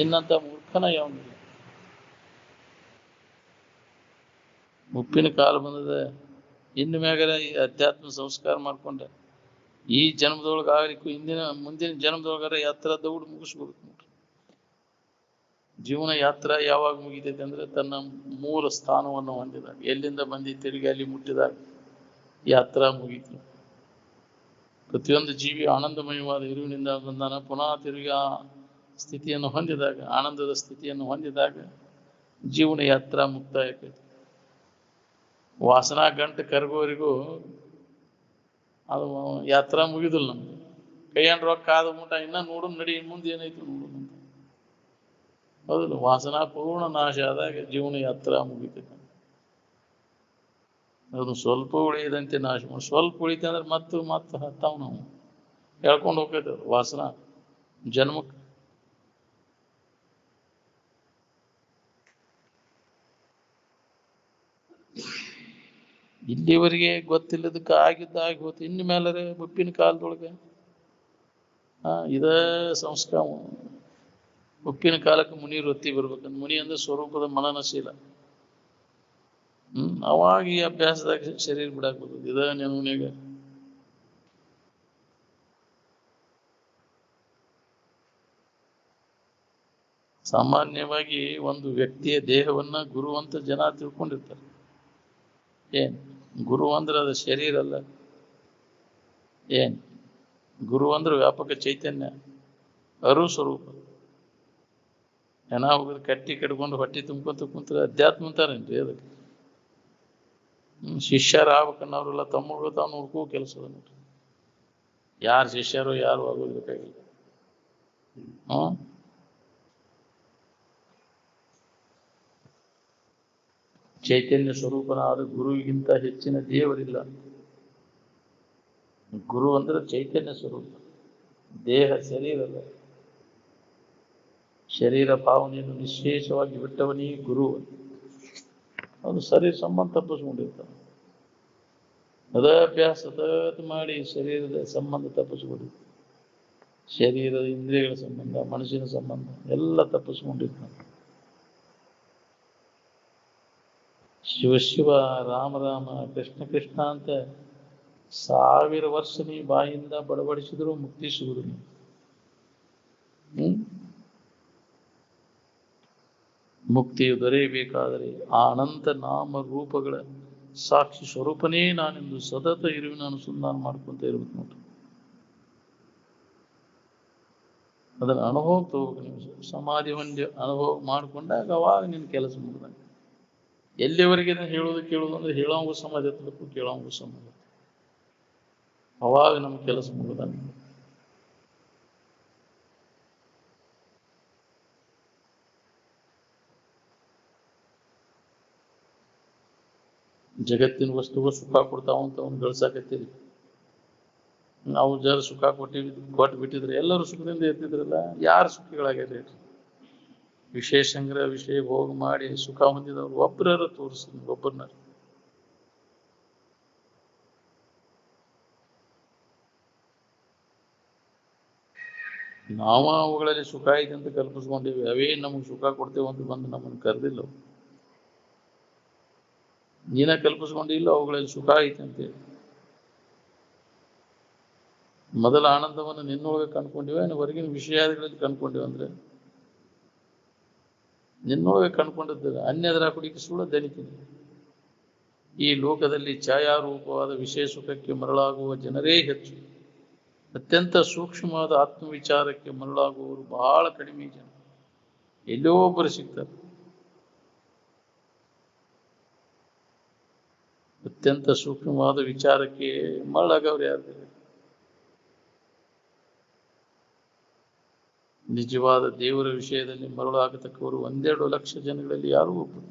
ಇನ್ನಂತ ಮೂರ್ಖನ ಯಾವನಿಲ್ಲ. ಮುಪ್ಪಿನ ಕಾಲ ಬಂದದ. ಇನ್ನು ಮ್ಯಾಗರ ಈ ಅಧ್ಯಾತ್ಮ ಸಂಸ್ಕಾರ ಮಾಡ್ಕೊಂಡ ಈ ಜನ್ಮದೊಳಗ ಆಗ್ಲಿಕ್ಕೂ ಮುಂದಿನ ಜನ್ಮದೊಳಗಾರ ಯಾತ್ರಾ ದೌಡ್ ಮುಗಿಸ್ಬೇಕು. ಜೀವನ ಯಾತ್ರಾ ಯಾವಾಗ ಮುಗಿತೈತೆ ಅಂದ್ರೆ ತನ್ನ ಮೂಲ ಸ್ಥಾನವನ್ನು ಹೊಂದಿದಾಗ, ಎಲ್ಲಿಂದ ಬಂದಿ ತಿರುಗಿ ಅಲ್ಲಿ ಮುಟ್ಟಿದಾಗ ಯಾತ್ರಾ ಮುಗೀತು. ಪ್ರತಿಯೊಂದು ಜೀವಿ ಆನಂದಮಯವಾದ ಇರುವಿನಿಂದ ಬಂದಾನ. ಪುನಃ ತಿರುಗಿ ಆ ಸ್ಥಿತಿಯನ್ನು ಹೊಂದಿದಾಗ, ಆನಂದದ ಸ್ಥಿತಿಯನ್ನು ಹೊಂದಿದಾಗ ಜೀವನ ಯಾತ್ರಾ ಮುಕ್ತಾಯ ಆಕೈತಿ. ವಾಸನಾ ಗಂಟು ಕರಗೋವರೆಗೂ ಅದು ಯಾತ್ರಾ ಮುಗಿದಿಲ್ಲ. ನಮ್ಗೆ ಕೈಯಂಡ್ ರೊಕ್ಕ ಆದ ಮುಟ ಇನ್ನ ನೋಡು ನಡಿ, ಮುಂದೆ ಏನೈತಿ ನೋಡು ಅಂತ. ಹೌದಿಲ್ಲ? ವಾಸನಾ ಪೂರ್ಣ ನಾಶ ಆದಾಗ ಜೀವನ ಯಾತ್ರಾ ಮುಗಿತೈತೆ. ಅದು ಸ್ವಲ್ಪ ಉಳಿಯದಂತೆ ನಾಶ ಮಾಡಿ, ಸ್ವಲ್ಪ ಉಳಿತ ಅಂದ್ರೆ ಮತ್ತೆ ಹತ್ತಾವ್ ನಾವು ಹೇಳ್ಕೊಂಡು ಹೋಗ್ತೈತೆ ಅದು ವಾಸನಾ ಜನ್ಮಕ್ಕೆ. ಇಲ್ಲಿವರೆಗೆ ಗೊತ್ತಿಲ್ಲದಕ್ಕೆ ಆಗಿ ಹೋತು. ಇನ್ನು ಮೇಲರೆ ಮುಪ್ಪಿನ ಕಾಲದೊಳಗೆ ಇದ ಸಂಸ್ಕಾರ. ಮುಪ್ಪಿನ ಕಾಲಕ್ಕೆ ಮುನಿ ವೃತ್ತಿ ಬರ್ಬೇಕಂತ. ಮುನಿ ಅಂದ್ರೆ ಸ್ವರೂಪದ ಮನನಶೀಲ. ಅವಾಗ ಈ ಅಭ್ಯಾಸದಾಗ ಶರೀರ ಬಿಡಾಕ್ ಬರ್ತದೆ. ಇದ ನೆನವನ್ಯಾಗ ಸಾಮಾನ್ಯವಾಗಿ ಒಂದು ವ್ಯಕ್ತಿಯ ದೇಹವನ್ನ ಗುರು ಅಂತ ಜನ ತಿಳ್ಕೊಂಡಿರ್ತಾರೆ. ಏನ್ ಗುರು ಅಂದ್ರೆ ಅದು ಶರೀರ ಅಲ್ಲ. ಏನ್ ಗುರು ಅಂದ್ರೆ ವ್ಯಾಪಕ ಚೈತನ್ಯ, ಅರು ಸ್ವರೂಪ. ಜನ ಹೋಗಿದ್ ಕಟ್ಟಿ ಕಟ್ಕೊಂಡು ಹೊಟ್ಟಿ ತುಂಬ್ಕೊಂತ ಕುಂತ್ರೆ ಅಧ್ಯಾತ್ಮ ಅಂತಾರೇನ್ರಿ ಅದಕ್ಕೆ? ಶಿಷ್ಯರು ಆಗ್ಬೇಕನ್ನೋರೆಲ್ಲ ತಮ್ಮ ತಾವು ನೋಡ್ಕೋ ಕೆಲಸ ಅದ ನೋಡ್ರಿ. ಯಾರು ಶಿಷ್ಯರು ಯಾರು ಆಗೋದು ಬೇಕಾಗಿಲ್ಲ. ಚೈತನ್ಯ ಸ್ವರೂಪನಾದ ಗುರುವಿಗಿಂತ ಹೆಚ್ಚಿನ ದೇವರಿಲ್ಲ. ಗುರು ಅಂದ್ರೆ ಚೈತನ್ಯ ಸ್ವರೂಪ, ದೇಹ ಶರೀರ ಅಲ್ಲ. ಶರೀರ ಭಾವನೆಯನ್ನು ನಿಶೇಷವಾಗಿ ಬಿಟ್ಟವನೇ ಗುರು. ಅದು ಶರೀರ ಸಂಬಂಧ ತಪ್ಪಿಸ್ಕೊಂಡಿರ್ತಾನೆ. ಅಭ್ಯಾಸ ಸತತ ಮಾಡಿ ಶರೀರದ ಸಂಬಂಧ ತಪ್ಪಿಸ್ಕೊಂಡಿರ್ತಾನೆ. ಶರೀರದ ಇಂದ್ರಿಯಗಳ ಸಂಬಂಧ, ಮನಸ್ಸಿನ ಸಂಬಂಧ ಎಲ್ಲ ತಪ್ಪಿಸ್ಕೊಂಡಿರ್ತಾನೆ. ಶಿವ ಶಿವ, ರಾಮ ರಾಮ, ಕೃಷ್ಣ ಕೃಷ್ಣ ಅಂತ 1000 ವರ್ಷ ನೀ ಬಾಯಿಂದ ಬಡಬಡಿಸಿದ್ರು ಮುಕ್ತಿ ಸಿಗುದಿಲ್ಲ. ಮುಕ್ತಿಯು ದೊರೆಯಬೇಕಾದರೆ ಆ ಅನಂತ ನಾಮ ರೂಪಗಳ ಸಾಕ್ಷಿ ಸ್ವರೂಪನೇ ನಾನೆಂದು ಸತತ ಇರುವಿನ ಅನುಸಂಧಾನ ಮಾಡ್ಕೊಂತ ಇರ್ಬೇಕು ನೋಡ್ರಿ. ಅದನ್ನ ಅನುಭವ ತಗೋಬೇಕು. ನೀವು ಸಮಾಧಿ ಹೊಂದಿ ಅನುಭವ ಮಾಡ್ಕೊಂಡಾಗ ಅವಾಗ ನಿನ್ನ ಕೆಲಸ ಮುಗಿದಾಗ. ಎಲ್ಲಿವರೆಗೆ ಹೇಳೋದು ಕೇಳೋದು ಅಂದ್ರೆ ಹೇಳೋಂಗು ಸಮಾಧಿ ಹತ್ತಬೇಕು, ಕೇಳೋಂಗು ಸಮಾಧಿ. ಅವಾಗ ನಮ್ಮ ಕೆಲಸ ಮುಗಿದಾಗ. ಜಗತ್ತಿನ ವಸ್ತುಗಳು ಸುಖ ಕೊಡ್ತಾವ ಅಂತ ಅವ್ನು ಗಳಿಸಾಕತ್ತೀರಿ. ನಾವು ಜರ ಸುಖ ಕೊಟ್ಟು ಬಿಟ್ಟಿದ್ರೆ ಎಲ್ಲರೂ ಸುಖದಿಂದ ಇರ್ತಿದ್ರಲ್ಲ. ಯಾರು ಸುಖಿಗಳಾಗ್ಯಾರ? ವಿಷಯ ಸಂಗ್ರಹ, ವಿಷಯ ಭೋಗ ಮಾಡಿ ಸುಖ ಹೊಂದಿದವ್ರು ಒಬ್ಬರ ತೋರಿಸಿ, ಒಬ್ಬರನ್ನ. ನಾವು ಅವುಗಳಲ್ಲಿ ಸುಖ ಐತೆ ಅಂತ ಕಲ್ಪಿಸ್ಕೊಂಡಿವಿ. ಅವೇ ನಮಗೆ ಸುಖ ಕೊಡ್ತೇವೆ ಅಂತ ಬಂದು ನಮ್ಮನ್ನು ಕರೆದಿಲ್ಲ. ನೀನ ಕಲ್ಪಿಸ್ಕೊಂಡಿಲ್ಲ ಅವುಗಳಲ್ಲಿ ಸುಖ ಐತೆ ಅಂತೇಳಿ. ಮೊದಲ ಆನಂದವನ್ನು ನಿನ್ನೊಳಗೆ ಕಂಡ್ಕೊಂಡಿವ, ಹೊರಗಿನ ವಿಷಯಾದಿಗಳಲ್ಲಿ ಕಂಡ್ಕೊಂಡಿವ. ಅಂದ್ರೆ ನಿನ್ನೊಳಗೆ ಕಂಡ್ಕೊಂಡಿದ್ದ ಅನ್ಯದರ ಹುಡುಕಿ ಸುಳ್ಳು ದಣಿತೀನಿ. ಈ ಲೋಕದಲ್ಲಿ ಛಾಯಾರೂಪವಾದ ವಿಷಯ ಸುಖಕ್ಕೆ ಮರಳಾಗುವ ಜನರೇ ಹೆಚ್ಚು. ಅತ್ಯಂತ ಸೂಕ್ಷ್ಮವಾದ ಆತ್ಮವಿಚಾರಕ್ಕೆ ಮರಳಾಗುವವರು ಬಹಳ ಕಡಿಮೆ ಜನ. ಎಲ್ಲೋ ಒಬ್ಬರು ಸಿಗ್ತಾರೆ. ಅತ್ಯಂತ ಸೂಕ್ಷ್ಮವಾದ ವಿಚಾರಕ್ಕೆ ಮರಳಾಗವ್ರು ಯಾರು? ನಿಜವಾದ ದೇವರ ವಿಷಯದಲ್ಲಿ ಮರಳಾಗತಕ್ಕವರು 1-2 ಲಕ್ಷ ಜನಗಳಲ್ಲಿ ಯಾರೂ ಒಬ್ಬರು.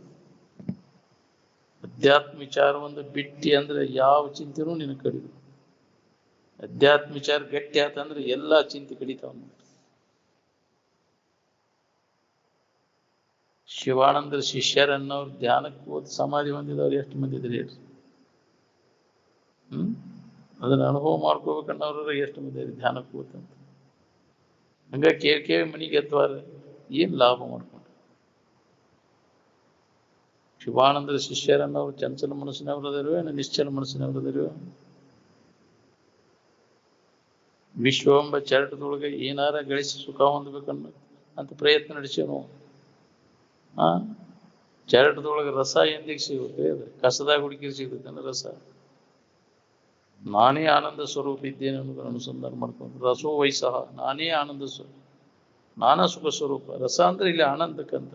ಅಧ್ಯಾತ್ಮ ವಿಚಾರವನ್ನು ಬಿಟ್ಟಿ ಅಂದ್ರೆ ಯಾವ ಚಿಂತೆನೂ ನಿನ್ನ ಕಡಿಮೆ. ಅಧ್ಯಾತ್ಮ ವಿಚಾರ ಗಟ್ಟಿ ಆತಂದ್ರೆ ಎಲ್ಲಾ ಚಿಂತೆ ಕಡಿತಾವ. ಶಿವಾನಂದರ ಶಿಷ್ಯರನ್ನವ್ರು ಧ್ಯಾನಕ್ಕೆ ಹೋದ್ ಸಮಾಧಿ ಹೊಂದಿದವ್ರು ಎಷ್ಟು ಮಂದಿ ಇದ್ರಿ ಹೇಳ್ರಿ. ಅದನ್ನ ಅನುಭವ ಮಾಡ್ಕೋಬೇಕನ್ನೋರು ಎಷ್ಟು ಮಂದಿ ಧ್ಯಾನಕ್ಕೆ ಹೋತಂತ. ಹಂಗ ಕೇಳಿ ಮನೆಗೆ ಎದ್ವಾರ ಏನ್ ಲಾಭ ಮಾಡ್ಕೊಂಡು. ಶಿವಾನಂದರ ಶಿಷ್ಯರನ್ನವ್ರು ಚಂಚಲ ಮನಸ್ಸಿನವ್ರದಿರುವ ನಿಶ್ಚಲ ಮನಸ್ಸಿನವ್ರದಿರುವ. ವಿಶ್ವವೆಂಬ ಚರಟದೊಳಗೆ ಏನಾರ ಗಳಿಸಿ ಸುಖ ಹೊಂದಬೇಕನ್ನ ಅಂತ ಪ್ರಯತ್ನ ನಡೆಸೇನು. ಚರಟದೊಳಗೆ ರಸ ಎಂದಿಗೆ ಸಿಗುತ್ತೆ? ಅದು ಕಸದಾಗ ಹುಡುಕಿರಿ ಸಿಗುತ್ತೆ ರಸ. ನಾನೇ ಆನಂದ ಸ್ವರೂಪ ಇದ್ದೇನೆ ಅನ್ನೋದನ್ನು ಅನುಸಂಧಾನ ಮಾಡ್ಕೊಂಡು ರಸೋ ವೈಸಹ, ನಾನೇ ಆನಂದ ಸ್ವರೂಪ, ನಾನಾ ಸುಖ ಸ್ವರೂಪ. ರಸ ಅಂದ್ರೆ ಇಲ್ಲಿ ಆನಂದಕ್ಕಂತ.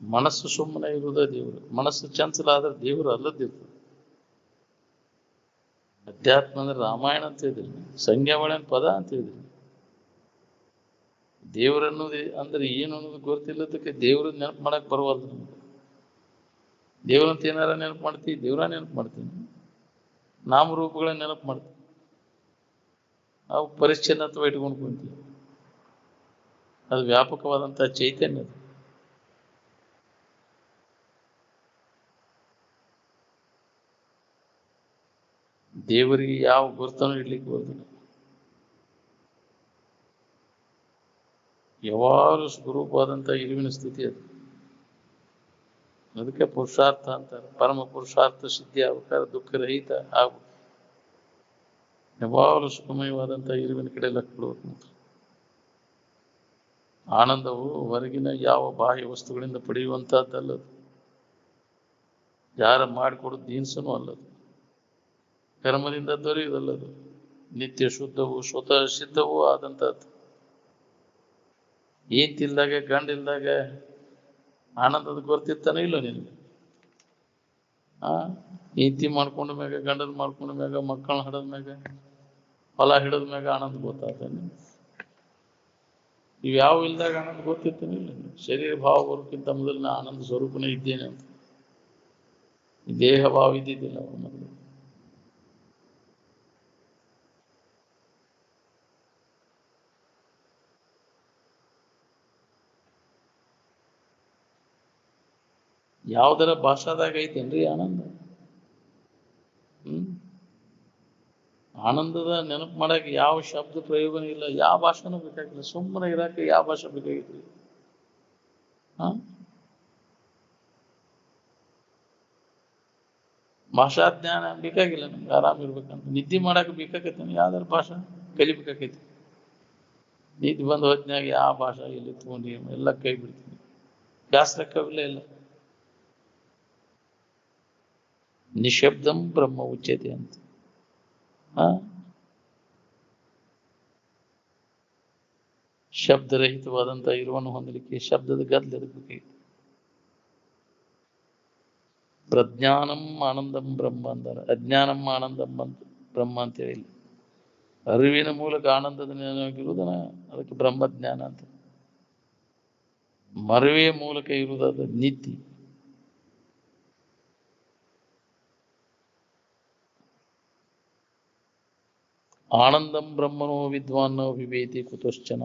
ಮನಸ್ಸು ಸುಮ್ಮನೆ ಇರುವುದ ದೇವರು. ಮನಸ್ಸು ಚಂಚಲ ಆದ್ರೆ ದೇವರು ಅಲ್ಲದಿರ್ತದೆ. ಅಧ್ಯಾತ್ಮ ಅಂದ್ರೆ ರಾಮಾಯಣ ಅಂತ ಹೇಳಿದ್ರಿ, ಸಂಜ್ಞಾವಳನ ಪದ ಅಂತ ಹೇಳಿದ್ರಿ. ದೇವರನ್ನೋದು ಅಂದ್ರೆ ಏನು ಅನ್ನೋದು ಗೊತ್ತಿಲ್ಲದಕ್ಕೆ ದೇವ್ರ ನೆನಪು ಮಾಡಕ್ ಬರವಲ್ದು ನಮ್ಗೆ. ದೇವ್ರಂತ ಏನಾರ ನೆನಪು ಮಾಡ್ತೀವಿ, ದೇವ್ರ ನೆನಪು ಮಾಡ್ತೀನಿ, ನಾಮರೂಪಗಳನ್ನ ನೆನಪು ಮಾಡ್ತೀವಿ, ಅವು ಪರಿಚ್ಛನ್ನತ್ವ ಇಟ್ಕೊಂಡು ಕುಂತೀವಿ. ಅದು ವ್ಯಾಪಕವಾದಂಥ ಚೈತನ್ಯ. ಅದು ದೇವರಿಗೆ ಯಾವ ಗುರುತನೂ ಇಡ್ಲಿಕ್ಕೆ ಬರೋದಿಲ್ಲ. ಯಾವಾರು ಸ್ವರೂಪವಾದಂಥ ಇರುವಿನ ಸ್ಥಿತಿ ಅದು. ಅದಕ್ಕೆ ಪುರುಷಾರ್ಥ ಅಂತಾರೆ. ಪರಮ ಪುರುಷಾರ್ಥ ಸಿದ್ಧಿ ಆಗ್ಬೇಕಾದ್ರೆ ದುಃಖರಹಿತ ಆಗ್ಬೇಕು. ಯಾವಾಗಲೂ ಸುಖಮಯವಾದಂಥ ಇರುವಿನ ಕಡೆ ಲಕ್ಷ್ಯ ಕೊಡಬೇಕು. ಆನಂದವು ಹೊರಗಿನ ಯಾವ ಬಾಹ್ಯ ವಸ್ತುಗಳಿಂದ ಪಡೆಯುವಂತಹದ್ದಲ್ಲದು. ಯಾರ ಮಾಡಿಕೊಡೋದು ದೀನ್ಸನೂ ಅಲ್ಲದು. ಕರ್ಮದಿಂದ ದೊರೆಯುವುದಲ್ಲದು. ನಿತ್ಯ ಶುದ್ಧವು ಸ್ವತಃ ಸಿದ್ಧವೂ ಆದಂಥದ್ದು. ಏಂತಿಲ್ದಾಗ ಗಂಡಿಲ್ದಾಗ ಆನಂದದ ಗೊತ್ತಿರ್ತಾನೆ ಇಲ್ಲೋ ನಿನಗೆ? ಏಂತಿ ಮಾಡ್ಕೊಂಡ ಮ್ಯಾಗ, ಗಂಡನ ಮಾಡ್ಕೊಂಡ ಮ್ಯಾಗ, ಮಕ್ಕಳನ್ನ ಹಿಡಿದ ಮ್ಯಾಗ, ಹೊಲ ಹಿಡಿದ ಮ್ಯಾಗ ಆನಂದ ಗೊತ್ತಾಗ್ತಾನೆ. ಇವ್ಯಾವ ಇಲ್ದಾಗ ಆನಂದ ಗೊತ್ತಿರ್ತಾನೆ ಇಲ್ಲ. ಶರೀರ ಭಾವ ಬರೋಕ್ಕಿಂತ ಮೊದಲು ನಾ ಆನಂದ ಸ್ವರೂಪನೇ ಇದ್ದೇನೆ ಅಂತ. ದೇಹ ಭಾವ ಇದ್ದಿದ್ದಿಲ್ಲ ಅವ್ರ ಮೊದಲು. ಯಾವ್ದರ ಭಾಷಾದಾಗ ಐತೇನ್ರಿ ಆನಂದ? ಆನಂದದ ನೆನಪು ಮಾಡಕ್ಕೆ ಯಾವ ಶಬ್ದ ಪ್ರಯೋಗನೂ ಇಲ್ಲ, ಯಾವ ಭಾಷೆನೂ ಬೇಕಾಗಿಲ್ಲ. ಸುಮ್ಮನೆ ಇರಾಕ ಯಾವ ಭಾಷೆ ಬೇಕಾಗಿತ್ತು? ಭಾಷಾ ಜ್ಞಾನ ಬೇಕಾಗಿಲ್ಲ ನಮ್ಗೆ. ಆರಾಮ್ ಇರ್ಬೇಕಂತ ನಿದ್ದೆ ಮಾಡಕ್ಕೆ ಬೇಕಾಗೈತೆ. ಯಾವ್ದಾರ ಭಾಷೆ ಕಲಿಬೇಕಾಗೈತಿ. ನಿದ್ದೆ ಬಂದು ಹೊತ್ನ್ಯಾಗ ಯಾವ ಭಾಷೆ ಎಲ್ಲಿ ತಗೊಂಡು ಎಲ್ಲ ಕೈ ಬಿಡ್ತೀನಿ. ಬ್ಯಾಸರಕ್ಕವಿಲ್ಲ ಇಲ್ಲ. ನಿಶಬ್ದಂ ಬ್ರಹ್ಮ ಉಚ್ಯತೆ ಅಂತ. ಶಬ್ದರಹಿತವಾದಂಥ ಇರುವನ್ನು ಹೊಂದಲಿಕ್ಕೆ ಶಬ್ದದ ಗದ್ದಲ ಎದಕ್ಬೇಕಾಗಿತ್ತು? ಪ್ರಜ್ಞಾನಂ ಆನಂದಂ ಬ್ರಹ್ಮ ಅಂತಾರೆ. ಅಜ್ಞಾನಂ ಆನಂದಂ ಬ್ರಹ್ಮ ಅಂತ ಹೇಳಿಲ್ಲ. ಅರಿವಿನ ಮೂಲಕ ಆನಂದದ ನೆನವಾಗಿರುವುದನ್ನ ಅದಕ್ಕೆ ಬ್ರಹ್ಮಜ್ಞಾನ ಅಂತ. ಮರವೆಯ ಮೂಲಕ ಇರುವುದಾದ ನೀತಿ. ಆನಂದಂ ಬ್ರಹ್ಮನೋ ವಿದ್ವಾನ್ನೋ ವಿವೇತಿ ಕುತಶ್ಚನ.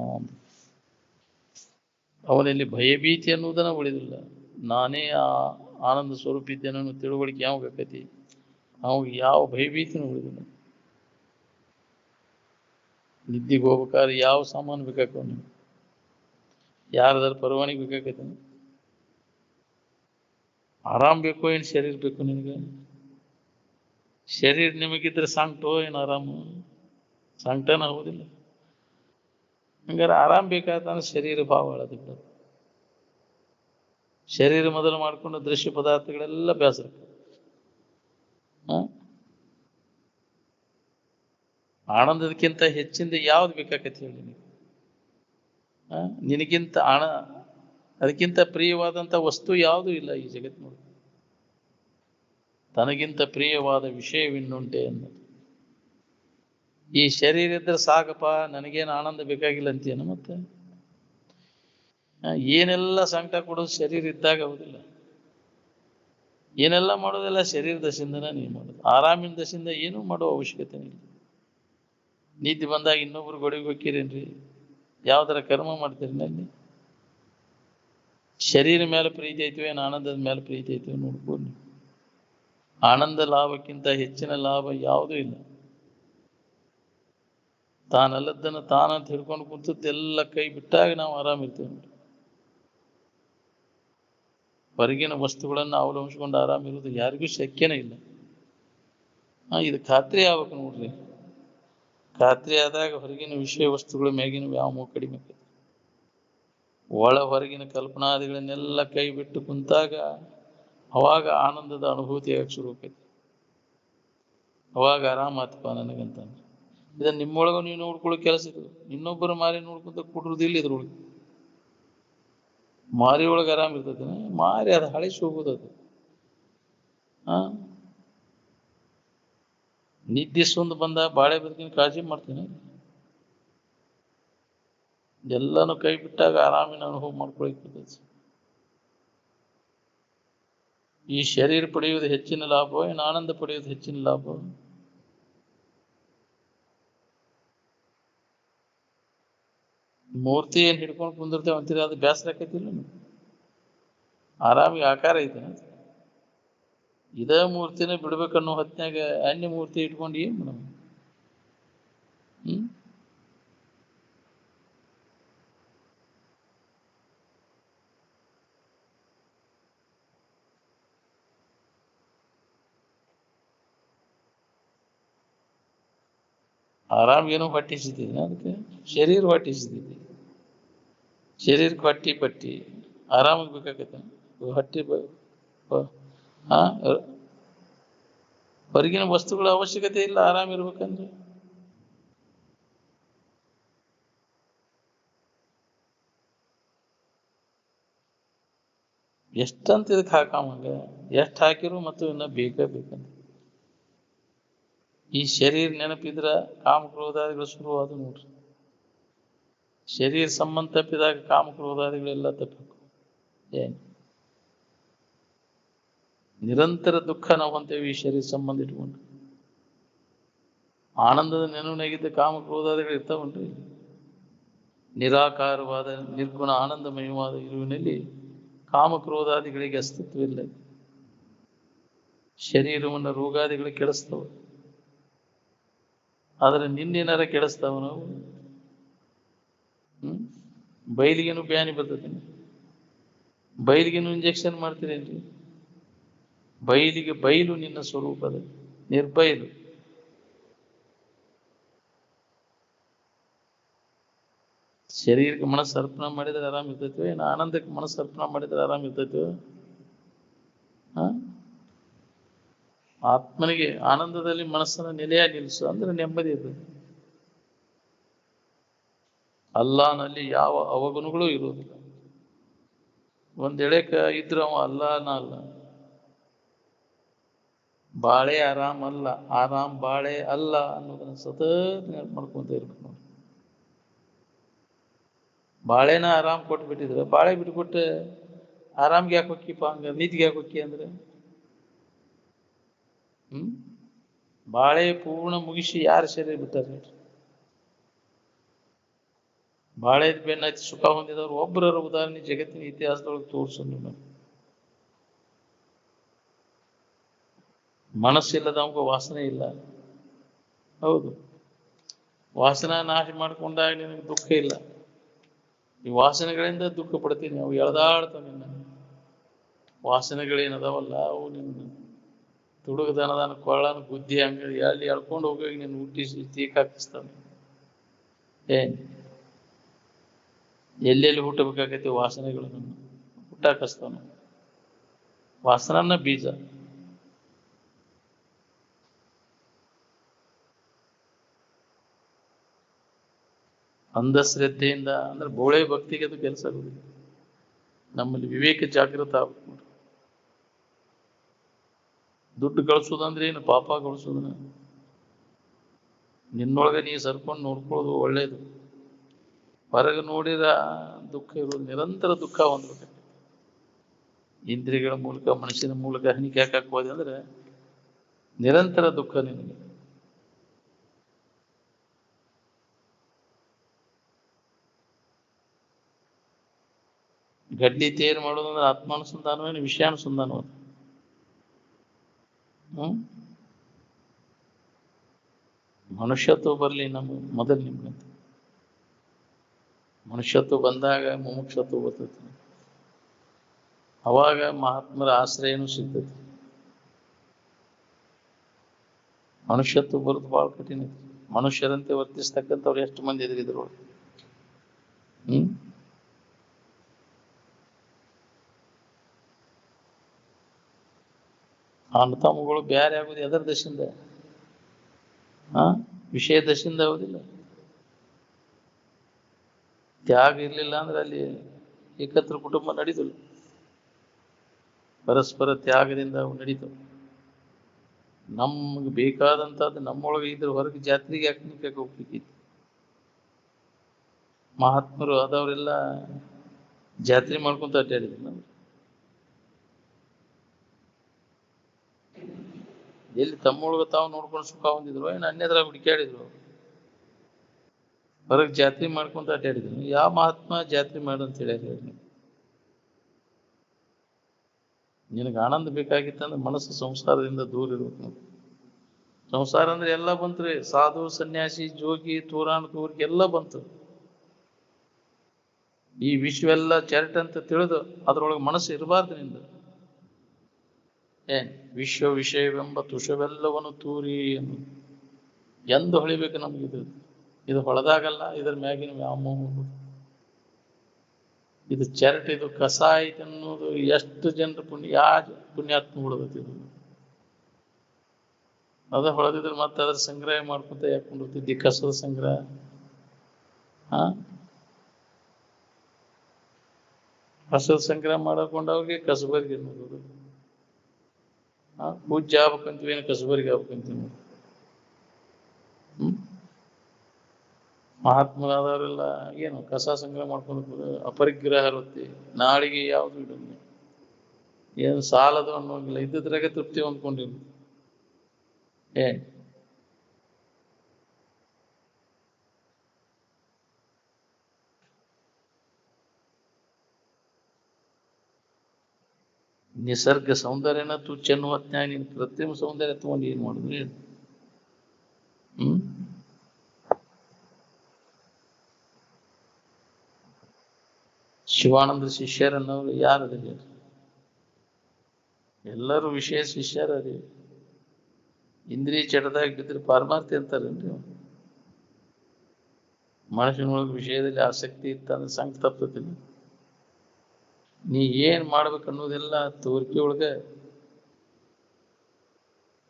ಅವನಲ್ಲಿ ಭಯಭೀತಿ ಅನ್ನುವುದನ್ನ ಉಳಿದಿಲ್ಲ. ನಾನೇ ಆ ಆನಂದ ಸ್ವರೂಪ ಇದ್ದೇನೆ ಅನ್ನೋ ತಿಳುವಳಿಕೆ ಯಾವಾಗ ಆಕತಿ? ಅವಾಗ ಯಾವ ಭಯಭೀತಿನೂ ಉಳಿದಿಲ್ಲ. ನಿದ್ದಿಗೆ ಹೋಗ್ಬೇಕಾದ್ರೆ ಯಾವ ಸಾಮಾನು ಬೇಕಾಗ್ತವ ನೀವು? ಯಾರದಾರ ಪರವಾನಿಗೆ ಬೇಕಾಗೈತೆ? ಆರಾಮ್ ಬೇಕೋ ಏನು ಶರೀರ ಬೇಕು ನಿನಗೆ? ಶರೀರ ನಿಮಗಿದ್ರೆ ಸಂಕಟೋ ಏನು ಆರಾಮು? ಸಂಕಟನ ಆಗೋದಿಲ್ಲ. ಹಂಗಾರೆ ಆರಾಮ್ ಬೇಕಾದ್ರೆ ಶರೀರ ಭಾವ ಅಳದಿಲ್ಲ. ಶರೀರ ಮೊದಲು ಮಾಡ್ಕೊಂಡು ದೃಶ್ಯ ಪದಾರ್ಥಗಳೆಲ್ಲ ಬೇಸರ. ಆನಂದದಕ್ಕಿಂತ ಹೆಚ್ಚಿಂದ ಯಾವ್ದು ಬೇಕಾಗತ್ತೆ ಹೇಳಿ ನೀವು? ನಿನಗಿಂತ ಅದಕ್ಕಿಂತ ಪ್ರಿಯವಾದಂಥ ವಸ್ತು ಯಾವುದೂ ಇಲ್ಲ ಈ ಜಗತ್ತಿನೊಳಗೆ. ತನಗಿಂತ ಪ್ರಿಯವಾದ ವಿಷಯವಿನ್ನುಂಟೆ ಅನ್ನೋದು. ಈ ಶರೀರ ಇದ್ರೆ ಸಾಕಪ್ಪ, ನನಗೇನು ಆನಂದ ಬೇಕಾಗಿಲ್ಲ ಅಂತೀಯನ ಮತ್ತೆ? ಏನೆಲ್ಲ ಸಂಕಟ ಕೊಡೋದು ಶರೀರ ಇದ್ದಾಗ ಹೌದಿಲ್ಲ? ಏನೆಲ್ಲ ಮಾಡೋದೆಲ್ಲ ಶರೀರ ದಶೆಯಿಂದನ ನೀವು ಮಾಡೋದು. ಆರಾಮಿನ ದಶೆಯಿಂದ ಏನೂ ಮಾಡೋ ಅವಶ್ಯಕತೆ ಇಲ್ಲ. ನೀತಿ ಬಂದಾಗ ಇನ್ನೊಬ್ರು ಗೊಡಿಗೆ ಹೋಗ್ತೀರೇನ್ರಿ? ಯಾವ್ದಾರ ಕರ್ಮ ಮಾಡ್ತೀರಿ ನಲ್ಲಿ? ಶರೀರ ಮೇಲೆ ಪ್ರೀತಿ ಐತಿವೆ, ಆನಂದದ ಮೇಲೆ ಪ್ರೀತಿ ಐತಿವೆ ನೋಡ್ಬೋದು ನೀವು. ಆನಂದ ಲಾಭಕ್ಕಿಂತ ಹೆಚ್ಚಿನ ಲಾಭ ಯಾವುದೂ ಇಲ್ಲ. ತಾನಲ್ಲದನ್ನು ತಾನಂತ ಹಿಡ್ಕೊಂಡು ಕುಂತದ್ದೆಲ್ಲ ಕೈ ಬಿಟ್ಟಾಗ ನಾವು ಆರಾಮಿರ್ತೇವೆ ನೋಡಿ. ಹೊರಗಿನ ವಸ್ತುಗಳನ್ನು ಅವಲಂಬಿಸ್ಕೊಂಡು ಆರಾಮಿರೋದು ಯಾರಿಗೂ ಶಕ್ಯನೇ ಇಲ್ಲ. ಇದು ಖಾತ್ರಿ ಆಗ್ಬೇಕು ನೋಡ್ರಿ. ಖಾತ್ರಿ ಆದಾಗ ಹೊರಗಿನ ವಿಷಯ ವಸ್ತುಗಳ ಮ್ಯಾಗಿನ ವ್ಯಾಮೋಹ ಕಡಿಮೆ ಆಗುತ್ತೆ. ಒಳ ಹೊರಗಿನ ಕಲ್ಪನಾದಿಗಳನ್ನೆಲ್ಲ ಕೈ ಬಿಟ್ಟು ಕುಂತಾಗ ಅವಾಗ ಆನಂದದ ಅನುಭೂತಿ ಆಗಕ್ಕೆ ಶುರು ಆಕೈತಿ. ಅವಾಗ ಆರಾಮಾತ್ಪ ನನಗಂತ. ಇದನ್ನು ನಿಮ್ಮೊಳಗ ನೀವು ನೋಡ್ಕೊಳ್ಳೋ ಕೆಲಸ ಇದು. ಇನ್ನೊಬ್ಬರು ಮಾರಿ ನೋಡ್ಕೊಂತ ಕುಡ್ರುದಿಲ್ಲ ಇದ್ರೊಳಗೆ. ಮಾರಿ ಒಳಗೆ ಆರಾಮ ಇರ್ತೈತೆ, ಮಾರಿ ಅದು ಹಳಿಸಿ ಹೋಗೋದದು. ನಿದ್ದೆ ಸುಂದ್ ಬಂದ ಬಾಳೆ ಬದುಕಿನ ಕಾಳಜಿ ಮಾಡ್ತೇನೆ. ಎಲ್ಲಾನು ಕೈ ಬಿಟ್ಟಾಗ ಆರಾಮಿನ ಅನುಭವ ಮಾಡ್ಕೊಳಿಕ್. ಈ ಶರೀರ ಪಡೆಯುವುದು ಹೆಚ್ಚಿನ ಲಾಭ, ಏನು ಆನಂದ ಪಡೆಯುವುದು ಹೆಚ್ಚಿನ ಲಾಭ? ಮೂರ್ತಿ ಏನ್ ಹಿಡ್ಕೊಂಡು ಕುಂದಿರ್ತೇವೆ ಅಂತೀರಿ, ಅದು ಬೇಸರ ಆಕೈತಿಲ್ಲ? ಆರಾಮಿಗೆ ಆಕಾರ ಐತೆ. ಇದೇ ಮೂರ್ತಿನೇ ಬಿಡ್ಬೇಕನ್ನೋ ಹೊತ್ನ್ಯಾಗ ಅನ್ಯ ಮೂರ್ತಿ ಇಟ್ಕೊಂಡು ಏನ್ ಮೇಡಮ್? ಆರಾಮ್ಗೇನು ಹೊಟ್ಟಿಸಿದ್ದೀನಿ, ಅದಕ್ಕೆ ಶರೀರ ಹೊಟ್ಟಿಸಿದ್ದೀನಿ. ಶರೀರಕ್ಕೆ ಹೊಟ್ಟಿ ಪಟ್ಟಿ ಆರಾಮಾಗಿ ಬೇಕಾಗತ್ತೆ. ಹೊಟ್ಟಿ ಹೊರಗಿನ ವಸ್ತುಗಳ ಅವಶ್ಯಕತೆ ಇಲ್ಲ ಆರಾಮಿರ್ಬೇಕಂದ್ರೆ. ಎಷ್ಟಂತ ಇದಕ್ಕೆ ಹಾಕಾಮಂಗ, ಎಷ್ಟು ಹಾಕಿರು ಮತ್ತು ಇನ್ನ ಬೇಕಂತ. ಈ ಶರೀರ ನೆನಪಿದ್ರ ಕಾಮಕ್ರೋಧಾದಿಗಳು ಶುರುವಾದ ನೋಡ್ರಿ. ಶರೀರ ಸಂಬಂಧ ತಪ್ಪಿದಾಗ ಕಾಮಕ್ರೋಧಾದಿಗಳೆಲ್ಲ ತಪ್ಪಬೇಕು. ಏನು ನಿರಂತರ ದುಃಖ ನಾವು ಅಂತೇವಿ ಈ ಶರೀರ ಸಂಬಂಧ ಇಟ್ಕೊಂಡು. ಆನಂದದ ನೆನವಿನಾಗಿದ್ದ ಕಾಮಕ್ರೋಧಾದಿಗಳು ಇರ್ತಾವನ್ರಿ. ನಿರಾಕಾರವಾದ ನಿರ್ಗುಣ ಆನಂದಮಯವಾದ ಇರುವಿನಲ್ಲಿ ಕಾಮಕ್ರೋಧಾದಿಗಳಿಗೆ ಅಸ್ತಿತ್ವವಿಲ್ಲ. ಶರೀರವನ್ನು ರೋಗಾದಿಗಳು ಕೆಡಿಸ್ತವೆ. ಆದರೆ ನಿನ್ನೇನಾರ ಕೆಡಿಸ್ತಾವ ನಾವು? ಬೈಲಿಗೇನು ಬ್ಯಾನಿ ಬರ್ತದೆ? ಬೈಲಿಗೇನು ಇಂಜೆಕ್ಷನ್ ಮಾಡ್ತೀರೇನ್ರಿ? ಬೈಲಿಗೆ ಬೈಲು ನಿನ್ನ ಸ್ವರೂಪದ ನಿರ್ಬೈಲು. ಶರೀರಕ್ಕೆ ಮನಸ್ಸು ಅರ್ಪಣೆ ಮಾಡಿದ್ರೆ ಆರಾಮ್ ಇರ್ತೈತಿವ, ಏನು ಆನಂದಕ್ಕೆ ಮನಸ್ಸು ಅರ್ಪಣೆ ಮಾಡಿದ್ರೆ ಆರಾಮ್ ಇರ್ತೈತಿವ? ಆತ್ಮನಿಗೆ ಆನಂದದಲ್ಲಿ ಮನಸ್ಸನ್ನ ನೆಲೆಯಾಗಿ ನಿಲ್ಲಿಸು ಅಂದ್ರೆ ನೆಮ್ಮದಿ ಇರ್ತದೆ. ಅಲ್ಲಾನಲ್ಲಿ ಯಾವ ಅವಗುಣಗಳು ಇರುವುದಿಲ್ಲ. ಒಂದೆಳೆಕ ಇದ್ರು ಅವ ಅಲ್ಲಾನ ಅಲ್ಲ. ಬಾಳೆ ಆರಾಮ್ ಅಲ್ಲ, ಆರಾಮ್ ಬಾಳೆ ಅಲ್ಲ ಅನ್ನೋದನ್ನ ಸತತ ನೆನಪು ಮಾಡ್ಕೊಂತ ಇರ್ಬೇಕು ನೋಡಿ. ಬಾಳೆನ ಆರಾಮ್ ಕೊಟ್ಬಿಟ್ಟಿದ್ರೆ ಬಾಳೆ ಬಿಟ್ಕೊಟ್ಟೆ ಆರಾಮ್ಗೆ ಯಾಕೆ ಹೊಕ್ಕಿಪ್ಪ, ಹಂಗ ನಿದ್ಗೆ ಯಾಕೆ ಹೊಕ್ಕಿ ಅಂದ್ರೆ? ಬಾಳೆ ಪೂರ್ಣ ಮುಗಿಸಿ ಯಾರು ಶರೀರ ಬಿಟ್ಟಾರೆ? ಬಾಳೆ ಬೆನ್ನ ಹಚ್ಚಿ ಸುಖ ಹೊಂದಿದವರು ಒಬ್ಬರರ ಉದಾಹರಣೆ ಜಗತ್ತಿನ ಇತಿಹಾಸದೊಳಗೆ ತೋರ್ಸು ನೀವು. ಮನಸ್ಸಿಲ್ಲದವಂಗ ವಾಸನೆ ಇಲ್ಲ. ಹೌದು, ವಾಸನ ನಾಶ ಮಾಡ್ಕೊಂಡಾಗ ನಿನಗೆ ದುಃಖ ಇಲ್ಲ. ಈ ವಾಸನೆಗಳಿಂದ ದುಃಖ ಪಡ್ತೀನಿ, ಅವು ಎಳೆದಾಡ್ತಾವ ನಿನ್ನ. ವಾಸನೆಗಳೇನದಾವಲ್ಲ ಅವು ನಿನ್ನ ತುಡುಗದನದಾನ ಕೊಳ್ಳನ ಬುದ್ಧಿ ಹಂಗ ಎಲ್ಲಿ ಎಳ್ಕೊಂಡು ಹೋಗಿ ನೀನು ಹುಟ್ಟಿಸಿ ತೀಕ್ ಹಾಕಿಸ್ತಾನೆ. ಎಲ್ಲೆಲ್ಲಿ ಹುಟ್ಟಬೇಕಾಗೈತಿ ವಾಸನೆಗಳನ್ನು ಹುಟ್ಟಾಕಿಸ್ತಾನ. ವಾಸನನ್ನ ಬೀಜ. ಅಂಧಶ್ರದ್ಧೆಯಿಂದ ಅಂದ್ರೆ ಬೋಳೆ ಭಕ್ತಿಗೆ ಅದು ಕೆಲಸ ಆಗುದಿಲ್ಲ. ನಮ್ಮಲ್ಲಿ ವಿವೇಕ ಜಾಗೃತ ಆಗ್ಬೇಕು. ದುಡ್ಡು ಗಳಿಸೋದಂದ್ರೆ ಏನು? ಪಾಪ ಗಳಿಸೋದನ್ನ. ನಿನ್ನೊಳಗೆ ನೀ ಸರ್ಕೊಂಡು ನೋಡ್ಕೊಳ್ಳೋದು ಒಳ್ಳೇದು. ಹೊರಗೆ ನೋಡಿದ ದುಃಖ ಇರುವುದು, ನಿರಂತರ ದುಃಖ ಹೊಂದ್ಬೇಕು. ಇಂದ್ರಿಯಗಳ ಮೂಲಕ ಮನುಷ್ಯನ ಮೂಲಕ ಹಣಿಕೆ ಹಾಕಕ್ಕೆ ಹೋದೆ ಅಂದ್ರೆ ನಿರಂತರ ದುಃಖ ನಿನಗೆ. ಗಡ್ಡಿ ತೇರು ಮಾಡೋದಂದ್ರೆ ಆತ್ಮಾನುಸಂಧಾನವೇನು ವಿಷಯಾನುಸಂಧಾನವ? ಮನುಷ್ಯತ್ವ ಬರಲಿ ನಮ್ಮ ಮೊದಲು ನಿಮ್ಗಂತ. ಮನುಷ್ಯತ್ವ ಬಂದಾಗ ಮುಮುಕ್ಷತ್ವ ಬರ್ತೈತಿ. ಅವಾಗ ಮಹಾತ್ಮರ ಆಶ್ರಯನೂ ಸಿಗ್ತೈತಿ. ಮನುಷ್ಯತ್ವ ಬರೋದು ಬಹಳ ಕಠಿಣ ಐತಿ. ಮನುಷ್ಯರಂತೆ ವರ್ತಿಸ್ತಕ್ಕಂಥವ್ರು ಎಷ್ಟು ಮಂದಿ ಎದುರಿದ್ರು. ಅಣ್ಣ ತಮ್ಮಗಳು ಬ್ಯಾರೆ ಆಗುದು ಎದರ ದಶಿಂದ? ವಿಷಯ ದಶಿಂದ ಆಗುದಿಲ್ಲ. ತ್ಯಾಗ ಇರ್ಲಿಲ್ಲ ಅಂದ್ರೆ ಅಲ್ಲಿ ಏಕತ್ರ ಕುಟುಂಬ ನಡೀತಲ್ಲ. ಪರಸ್ಪರ ತ್ಯಾಗದಿಂದ ಅವು ನಡೀತವೆ. ನಮ್ಗೆ ಬೇಕಾದಂಥದ್ದು ನಮ್ಮೊಳಗೆ ಇದ್ರ ಹೊರಗೆ ಜಾತ್ರೆಗೆ ಯಾಕೆ ಹೋಗ್ಬೇಕಿತ್ತು? ಮಹಾತ್ಮರು ಆದವರೆಲ್ಲ ಜಾತ್ರೆ ಮಾಡ್ಕೊಂತ ಅಡ್ಡಾಡಿದ್ರು. ನಮ್ಗೆ ಎಲ್ಲಿ ತಮ್ಮೊಳಗೆ ತಾವು ನೋಡ್ಕೊಂಡು ಸುಖ ಹೊಂದಿದ್ರು, ಏನು ಅನ್ಯದ್ರಾಗ ಹುಡುಕಾಡಿದ್ರು? ಹೊರಗೆ ಜಾತ್ರೆ ಮಾಡ್ಕೊಂತ ಅಡ್ಡಾಡಿದ್ರು. ಯಾವ ಮಹಾತ್ಮ ಜಾತ್ರೆ ಮಾಡಂತ ಹೇಳಿ? ನಿನಗೆ ಆನಂದ ಬೇಕಾಗಿತ್ತಂದ್ರೆ ಮನಸ್ಸು ಸಂಸಾರದಿಂದ ದೂರ ಇರ್ಬೇಕು. ಸಂಸಾರ ಅಂದ್ರೆ ಎಲ್ಲ ಬಂತ್ರಿ. ಸಾಧು, ಸನ್ಯಾಸಿ, ಜೋಗಿ, ತೂರಾಣ, ತೂರಿಕೆ ಎಲ್ಲ ಬಂತು. ಈ ವಿಶ್ವೆಲ್ಲ ಚರಟ್ ಅಂತ ತಿಳಿದು ಅದ್ರೊಳಗೆ ಮನಸ್ಸು ಇರಬಾರ್ದು ನಿಂದ. ವಿಶ್ವ ವಿಷಯವೆಂಬ ತುಷವೆಲ್ಲವನ್ನು ತೂರಿ ಅನ್ನೋದು ಎಂದು ಹೊಳಿಬೇಕು ನಮ್ಗಿದು. ಇದು ಹೊಳೆದಾಗಲ್ಲ, ಇದ್ರ ಮ್ಯಾಗಿನ ವ್ಯಾಮೋಹ. ಇದು ಚರಟ್, ಇದು ಕಸ ಐತೆ ಅನ್ನೋದು ಎಷ್ಟು ಜನರು ಪುಣ್ಯಾತ್ಮ ಹೊಡೆದಿದ್ದು. ಅದ ಹೊಳೆದಿದ್ರೆ ಮತ್ತೆ ಅದ್ರ ಸಂಗ್ರಹ ಮಾಡ್ಕೊಂತ ಯಾಕೊಂಡಿರ್ತಿದ್ದಿ? ಕಸದ ಸಂಗ್ರಹ. ಕಸದ ಸಂಗ್ರಹ ಮಾಡಕೊಂಡವ್ರಿಗೆ ಕಸಬರಿಗೆ ಅನ್ನೋದು. ಪೂಜ್ಯ ಆಗ್ಬೇಕಂತೀವಿ, ಏನು ಕಸಬರಿಗೆ ಆಗ್ಬೇಕಂತೀವಿ? ಮಹಾತ್ಮರಾದವರೆಲ್ಲ ಏನು ಕಸ ಸಂಗ್ರಹ ಮಾಡ್ಕೊಂಡು ಅಪರಿಗ್ರಹ ಇರುತ್ತೆ. ನಾಳಿಗೆ ಯಾವುದು ಇಡಲ್ಲ, ಏನು ಸಾಲದು ಅನ್ನೋಂಗಿಲ್ಲ. ಇದ್ದಿದ್ರಾಗೆ ತೃಪ್ತಿ ಹೊಂದ್ಕೊಂಡಿಲ್ಲ. ನಿಸರ್ಗ ಸೌಂದರ್ಯನ ತುಚ್ಚ ಎನ್ನುವ ಹೊತ್ನ್ಯಾಗ ನೀನು ಕೃತ್ರಿಮ ಸೌಂದರ್ಯ ತಗೊಂಡು ಏನ್ ಮಾಡಿದ್ರಿ? ಶಿವಾನಂದ ಶಿಷ್ಯರನ್ನವರು ಯಾರದಿಲ್ಲ? ಎಲ್ಲರೂ ವಿಷಯ ಶಿಷ್ಯರದಿ. ಇಂದ್ರಿಯ ಚಟದಾಗ ಬಿದ್ದರೆ ಪಾರಮಾರ್ಥಿ ಅಂತಾರೇನ್ರಿ? ಮನುಷ್ಯನೊಳಗೆ ವಿಷಯದಲ್ಲಿ ಆಸಕ್ತಿ ಇತ್ತಂದ್ರೆ ಸಂಘ ತಪ್ಪತಿಲ್ಲ. ನೀ ಏನ್ ಮಾಡ್ಬೇಕು ಅನ್ನೋದೆಲ್ಲ ತೋರಿಕೆ ಒಳಗ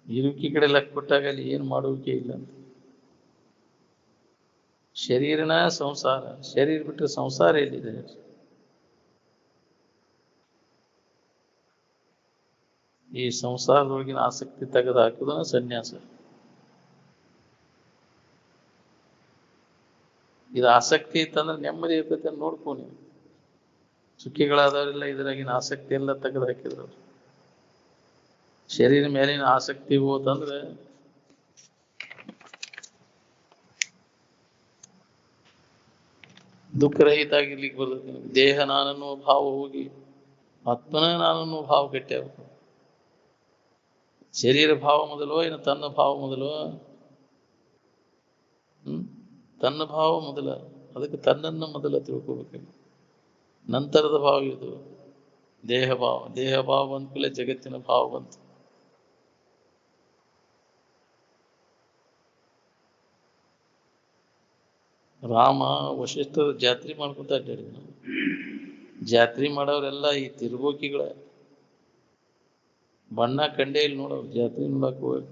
ಇರುಕಿ ಕಡೆ ಲೆಕ್ಕ ಕೊಟ್ಟಾಗ ಅಲ್ಲಿ ಏನ್ ಮಾಡುವಿಕೆ ಇಲ್ಲ ಅಂತ. ಶರೀರನ ಸಂಸಾರ, ಶರೀರ ಬಿಟ್ಟರೆ ಸಂಸಾರ ಎಲ್ಲಿದೆ? ಈ ಸಂಸಾರದೊಳಗಿನ ಆಸಕ್ತಿ ತೆಗೆದು ಹಾಕುವುದನ್ನ ಸನ್ಯಾಸ. ಇದು ಆಸಕ್ತಿ ಇತ್ತಂದ್ರೆ ನೆಮ್ಮದಿ ಇರ್ತೈತೆ ಅಂತ ನೋಡ್ಕೊ. ನೀವು ಸುಖಿಗಳಾದವರೆಲ್ಲ ಇದರಾಗಿನ ಆಸಕ್ತಿ ಎಲ್ಲ ತೆಗೆದು ಹಾಕಿದ್ರು. ಶರೀರ ಮೇಲಿನ ಆಸಕ್ತಿ ಹೋತಂದ್ರೆ ದುಃಖರಹಿತ ಆಗಿರ್ಲಿಕ್ಕೆ ಬರ್ತದೆ. ದೇಹ ನಾನನ್ನೋ ಭಾವ ಹೋಗಿ ಆತ್ಮನ ನಾನನ್ನೋ ಭಾವ ಗಟ್ಟಿ ಆಗ್ಬೇಕು. ಶರೀರ ಭಾವ ಮೊದಲು ಏನು ತನ್ನ ಭಾವ ಮೊದಲು? ತನ್ನ ಭಾವ ಮೊದಲ. ಅದಕ್ಕೆ ತನ್ನನ್ನು ಮೊದಲ ತಿಳ್ಕೋಬೇಕು. ನಂತರದ ಭಾವ ಇದು ದೇಹ ಭಾವ. ದೇಹ ಭಾವ ಬಂದ್ಕೂಲೆ ಜಗತ್ತಿನ ಭಾವ ಬಂತು. ರಾಮ ವಶಿಷ್ಠರ ಜಾತ್ರೆ ಮಾಡ್ಕೊಂತ ಅಡ್ಡಾಡಿ. ಜಾತ್ರೆ ಮಾಡೋರೆಲ್ಲ ಈ ತಿರುಗೋಕಿಗಳ ಬಣ್ಣ ಕಂಡೇ ಇಲ್ಲಿ ನೋಡೋರು. ಜಾತ್ರೆ ನೋಡಕ್ ಹೋಗಿ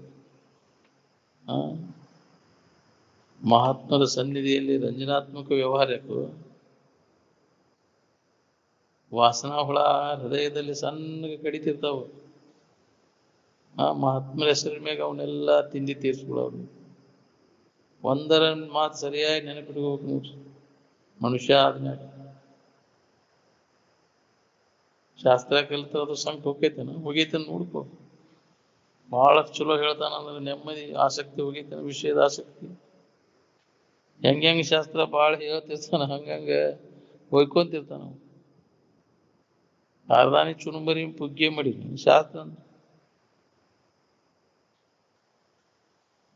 ಮಹಾತ್ಮರ ಸನ್ನಿಧಿಯಲ್ಲಿ ರಂಜನಾತ್ಮಕ ವ್ಯವಹಾರಕ್ಕೂ ವಾಸನಾ ಹುಳ ಹೃದಯದಲ್ಲಿ ಸಣ್ಣಗೆ ಕಡಿತಿರ್ತಾವ. ಮಹಾತ್ಮರ ಹೆಸರಿನ ಮ್ಯಾಗ ಅವನ್ನೆಲ್ಲ ತಿಂಡಿ ತೀರ್ಸ್ಬಿಡೋರು. ಒಂದರ ಮಾತು ಸರಿಯಾಗಿ ನೆನಪಿಟ್ಕೋಬೇಕು ನೀವು ಮನುಷ್ಯ ಆದ್ಮೇಲೆ. ಶಾಸ್ತ್ರ ಕಲಿತದ್ದು ಸಂಕಟ ಹೋಗೈತೇನ ನೋಡ್ಕೋ. ಬಹಳಷ್ಟು ಚಲೋ ಹೇಳ್ತಾನಂದ್ರೆ ನೆಮ್ಮದಿ ಆಸಕ್ತಿ ಹೋಗೈತೇನ, ವಿಷಯದ ಆಸಕ್ತಿ. ಹೆಂಗ ಶಾಸ್ತ್ರ ಭಾಳ ಹೇಳ್ತಿರ್ತಾನ ಹಂಗಂಗ ಹೊಯ್ಕೊಂತಿರ್ತಾನ. ಅರ್ಧಾನಿ ಚುನುಬರಿ ಪುಗ್ಗೆ ಮಾಡಿ ಶಾಸ್ತ್ರ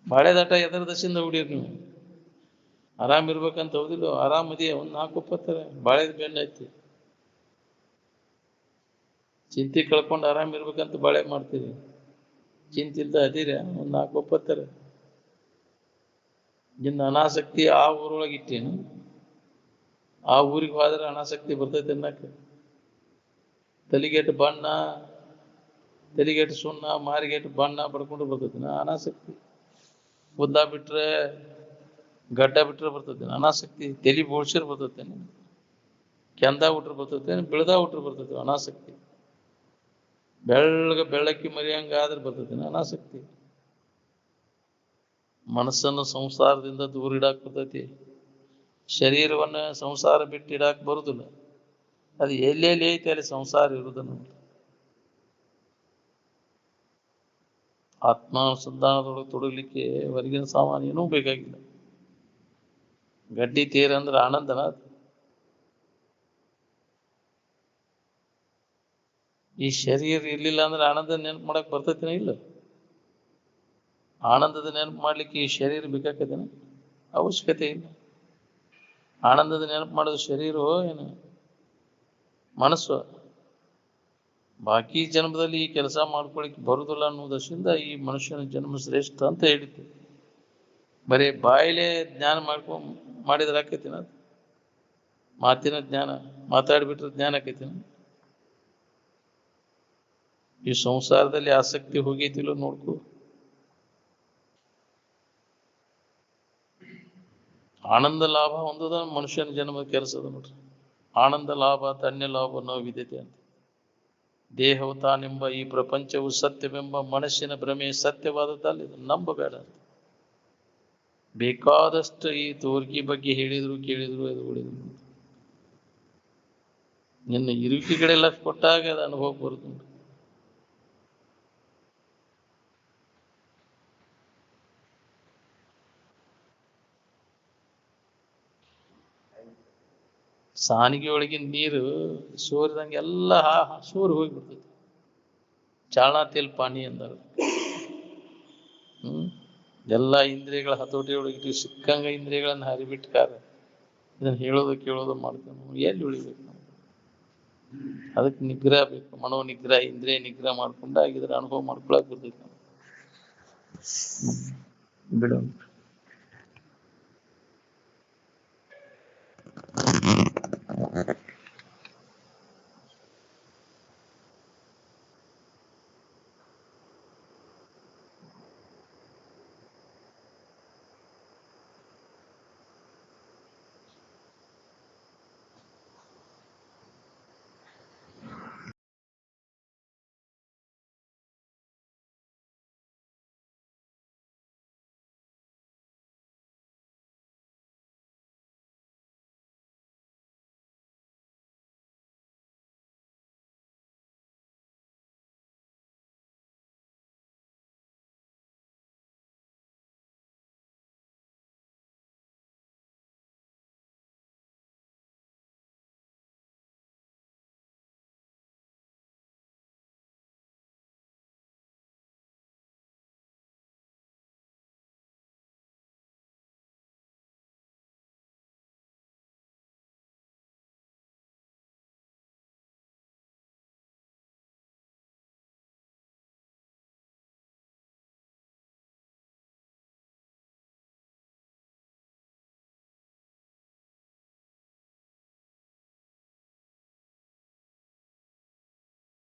ಬಾಳೆದಾಟ ಎದರ ದಶಿಂದ ಹುಡಿರಿ ನೀವು. ಆರಾಮ್ ಇರ್ಬೇಕಂತ ಹೌದಿಲ್ಲ, ಆರಾಮದಿ ಒಂದ್ 4 ಒಪ್ಪತ್ತಾರೆ ಬಾಳೆದ ಬೆನ್ನ ಐತಿ. ಚಿಂತೆ ಕಳ್ಕೊಂಡು ಆರಾಮ್ ಇರ್ಬೇಕಂತ ಬಾಳೆ ಮಾಡ್ತೀರಿ, ಚಿಂತಿಲ್ದ ಅದೀರ ಒಂದ್ 4 ಒಪ್ಪತ್ತಾರೆ. ಇನ್ನು ಅನಾಸಕ್ತಿ ಆ ಊರೊಳಗೆ ಇಟ್ಟೇನು, ಆ ಊರಿಗೆ ಹೋದ್ರೆ ಅನಾಸಕ್ತಿ ಬರ್ತೈತೆ ಅನ್ನಕ. ತಲಿಗೆಟ್ಟು ಬಣ್ಣ, ತಲಿಗೆಟ್ಟು ಸುಣ್ಣ, ಮಾರಿಗೆಟ್ಟು ಬಣ್ಣ ಪಡ್ಕೊಂಡು ಬರ್ತೈತಿ ಅನಾಸಕ್ತಿ. ಉದ್ದ ಬಿಟ್ರೆ ಗಡ್ಡ ಬಿಟ್ರೆ ಬರ್ತೈತೆ ಅನಾಸಕ್ತಿ. ತಲಿ ಬೋಳ್ಸಿರ್ ಬರ್ತೈತೇನೆ, ಕೆಂದ ಉಟ್ರೆ ಬರ್ತೈತೇನೆ, ಬಿಳದ ಉಟ್ರೆ ಬರ್ತೈತೆ ಅನಾಸಕ್ತಿ. ಬೆಳ್ಳಕ್ಕಿ ಮರಿಯಂಗಾದ್ರೆ ಬರ್ತೈತೇನೆ ಅನಾಸಕ್ತಿ. ಮನಸ್ಸನ್ನು ಸಂಸಾರದಿಂದ ದೂರ ಇಡಾಕ್ ಬರ್ತೈತಿ, ಶರೀರವನ್ನ ಸಂಸಾರ ಬಿಟ್ಟು ಇಡಾಕ್ ಬರುದಿಲ್ಲ. ಅದು ಎಲ್ಲೆಲ್ಲಿ ಐತಿ ಅಲ್ಲಿ ಸಂಸಾರ ಇರುವುದನ್ನು. ಆತ್ಮಾನುಸಂಧಾನದೊಳಗೆ ತೊಡಗಲಿಕ್ಕೆ ಹೊರಗಿನ ಸಾಮಾನು ಏನೂ ಬೇಕಾಗಿಲ್ಲ. ಗಡ್ಡಿ ತೇರಂದ್ರೆ ಆನಂದನ. ಈ ಶರೀರ ಇರ್ಲಿಲ್ಲ ಅಂದ್ರೆ ಆನಂದ ನೆನಪು ಮಾಡಕ್ ಬರ್ತೈತಿನ ಇಲ್ಲ. ಆನಂದದ ನೆನಪು ಮಾಡ್ಲಿಕ್ಕೆ ಈ ಶರೀರ ಬೇಕಾಕತೇನ? ಅವಶ್ಯಕತೆ ಇಲ್ಲ. ಆನಂದದ ನೆನಪು ಮಾಡೋದು ಶರೀರವೋ ಏನು ಮನಸ್ಸು? ಬಾಕಿ ಜನ್ಮದಲ್ಲಿ ಈ ಕೆಲಸ ಮಾಡ್ಕೊಳಿಕ್ಕೆ ಬರುದಿಲ್ಲ ಅನ್ನೋದರಿಂದ ಈ ಮನುಷ್ಯನ ಜನ್ಮ ಶ್ರೇಷ್ಠ ಅಂತ ಹೇಳಿತ್ತು. ಬರೀ ಬಾಯಿಲೆ ಜ್ಞಾನ ಮಾಡಿದ್ರೆ ಆಕೈತಿನ? ಮಾತಿನ ಜ್ಞಾನ ಮಾತಾಡ್ಬಿಟ್ರೆ ಜ್ಞಾನ ಆಕೈತಿನ? ಈ ಸಂಸಾರದಲ್ಲಿ ಆಸಕ್ತಿ ಹೋಗೈತಿಲ್ಲ ನೋಡ್ಕೊ. ಆನಂದ ಲಾಭ ಹೊಂದದ ಮನುಷ್ಯನ ಜನ್ಮ ಕೆಲಸದ ನೋಡ್ರಿ. ಆನಂದ ಲಾಭ ತನ್ಯ ಲಾಭ ನೋ ವಿದ್ಯತೆ ಅಂತ. ದೇಹವು ತಾನೆಂಬ ಈ ಪ್ರಪಂಚವು ಸತ್ಯವೆಂಬ ಮನಸ್ಸಿನ ಭ್ರಮೆ ಸತ್ಯವಾದದಲ್ಲಿ ನಂಬಬೇಡ. ಬೇಕಾದಷ್ಟು ಈ ತೋರ್ಕಿ ಬಗ್ಗೆ ಹೇಳಿದ್ರು ಕೇಳಿದ್ರು ಅದು ಉಳಿದ್ರು. ನಿನ್ನ ಇರುವಿಕೆ ಕಡೆ ಲಕ್ಷ ಕೊಟ್ಟಾಗ ಅದು ಅನುಭವ ಬರುತ್ತೆ. ಸಾನಿಗೆ ಒಳಗಿನ ನೀರು ಸೋರಿದಂಗೆ ಎಲ್ಲ ಸೋರಿ ಹೋಗ್ಬಿಡ್ತೈತಿ. ಚಾಲನಾ ತೇಲ್ ಪಾನಿ ಅಂದರು. ಎಲ್ಲ ಇಂದ್ರಿಯಗಳ ಹತೋಟಿ ಒಳಗಿಟ್ಟು ಸಿಕ್ಕಂಗ ಇಂದ್ರಿಯಗಳನ್ನು ಹರಿಬಿಟ್ಟಾರ. ಇದನ್ನು ಹೇಳೋದು ಕೇಳೋದು ಮಾಡ್ತೇವೆ ನಾವು. ಎಲ್ಲಿ ಉಳಿಬೇಕು ನಾವು? ಅದಕ್ಕೆ ನಿಗ್ರಹ ಬೇಕು. ಮನೋ ನಿಗ್ರಹ, ಇಂದ್ರಿಯ ನಿಗ್ರಹ ಮಾಡ್ಕೊಂಡಾಗ ಇದರ ಅನುಭವ ಮಾಡ್ಕೊಳಕ್ ಬರ್ತೈತಿ ನಾವು. ಬಿಡು.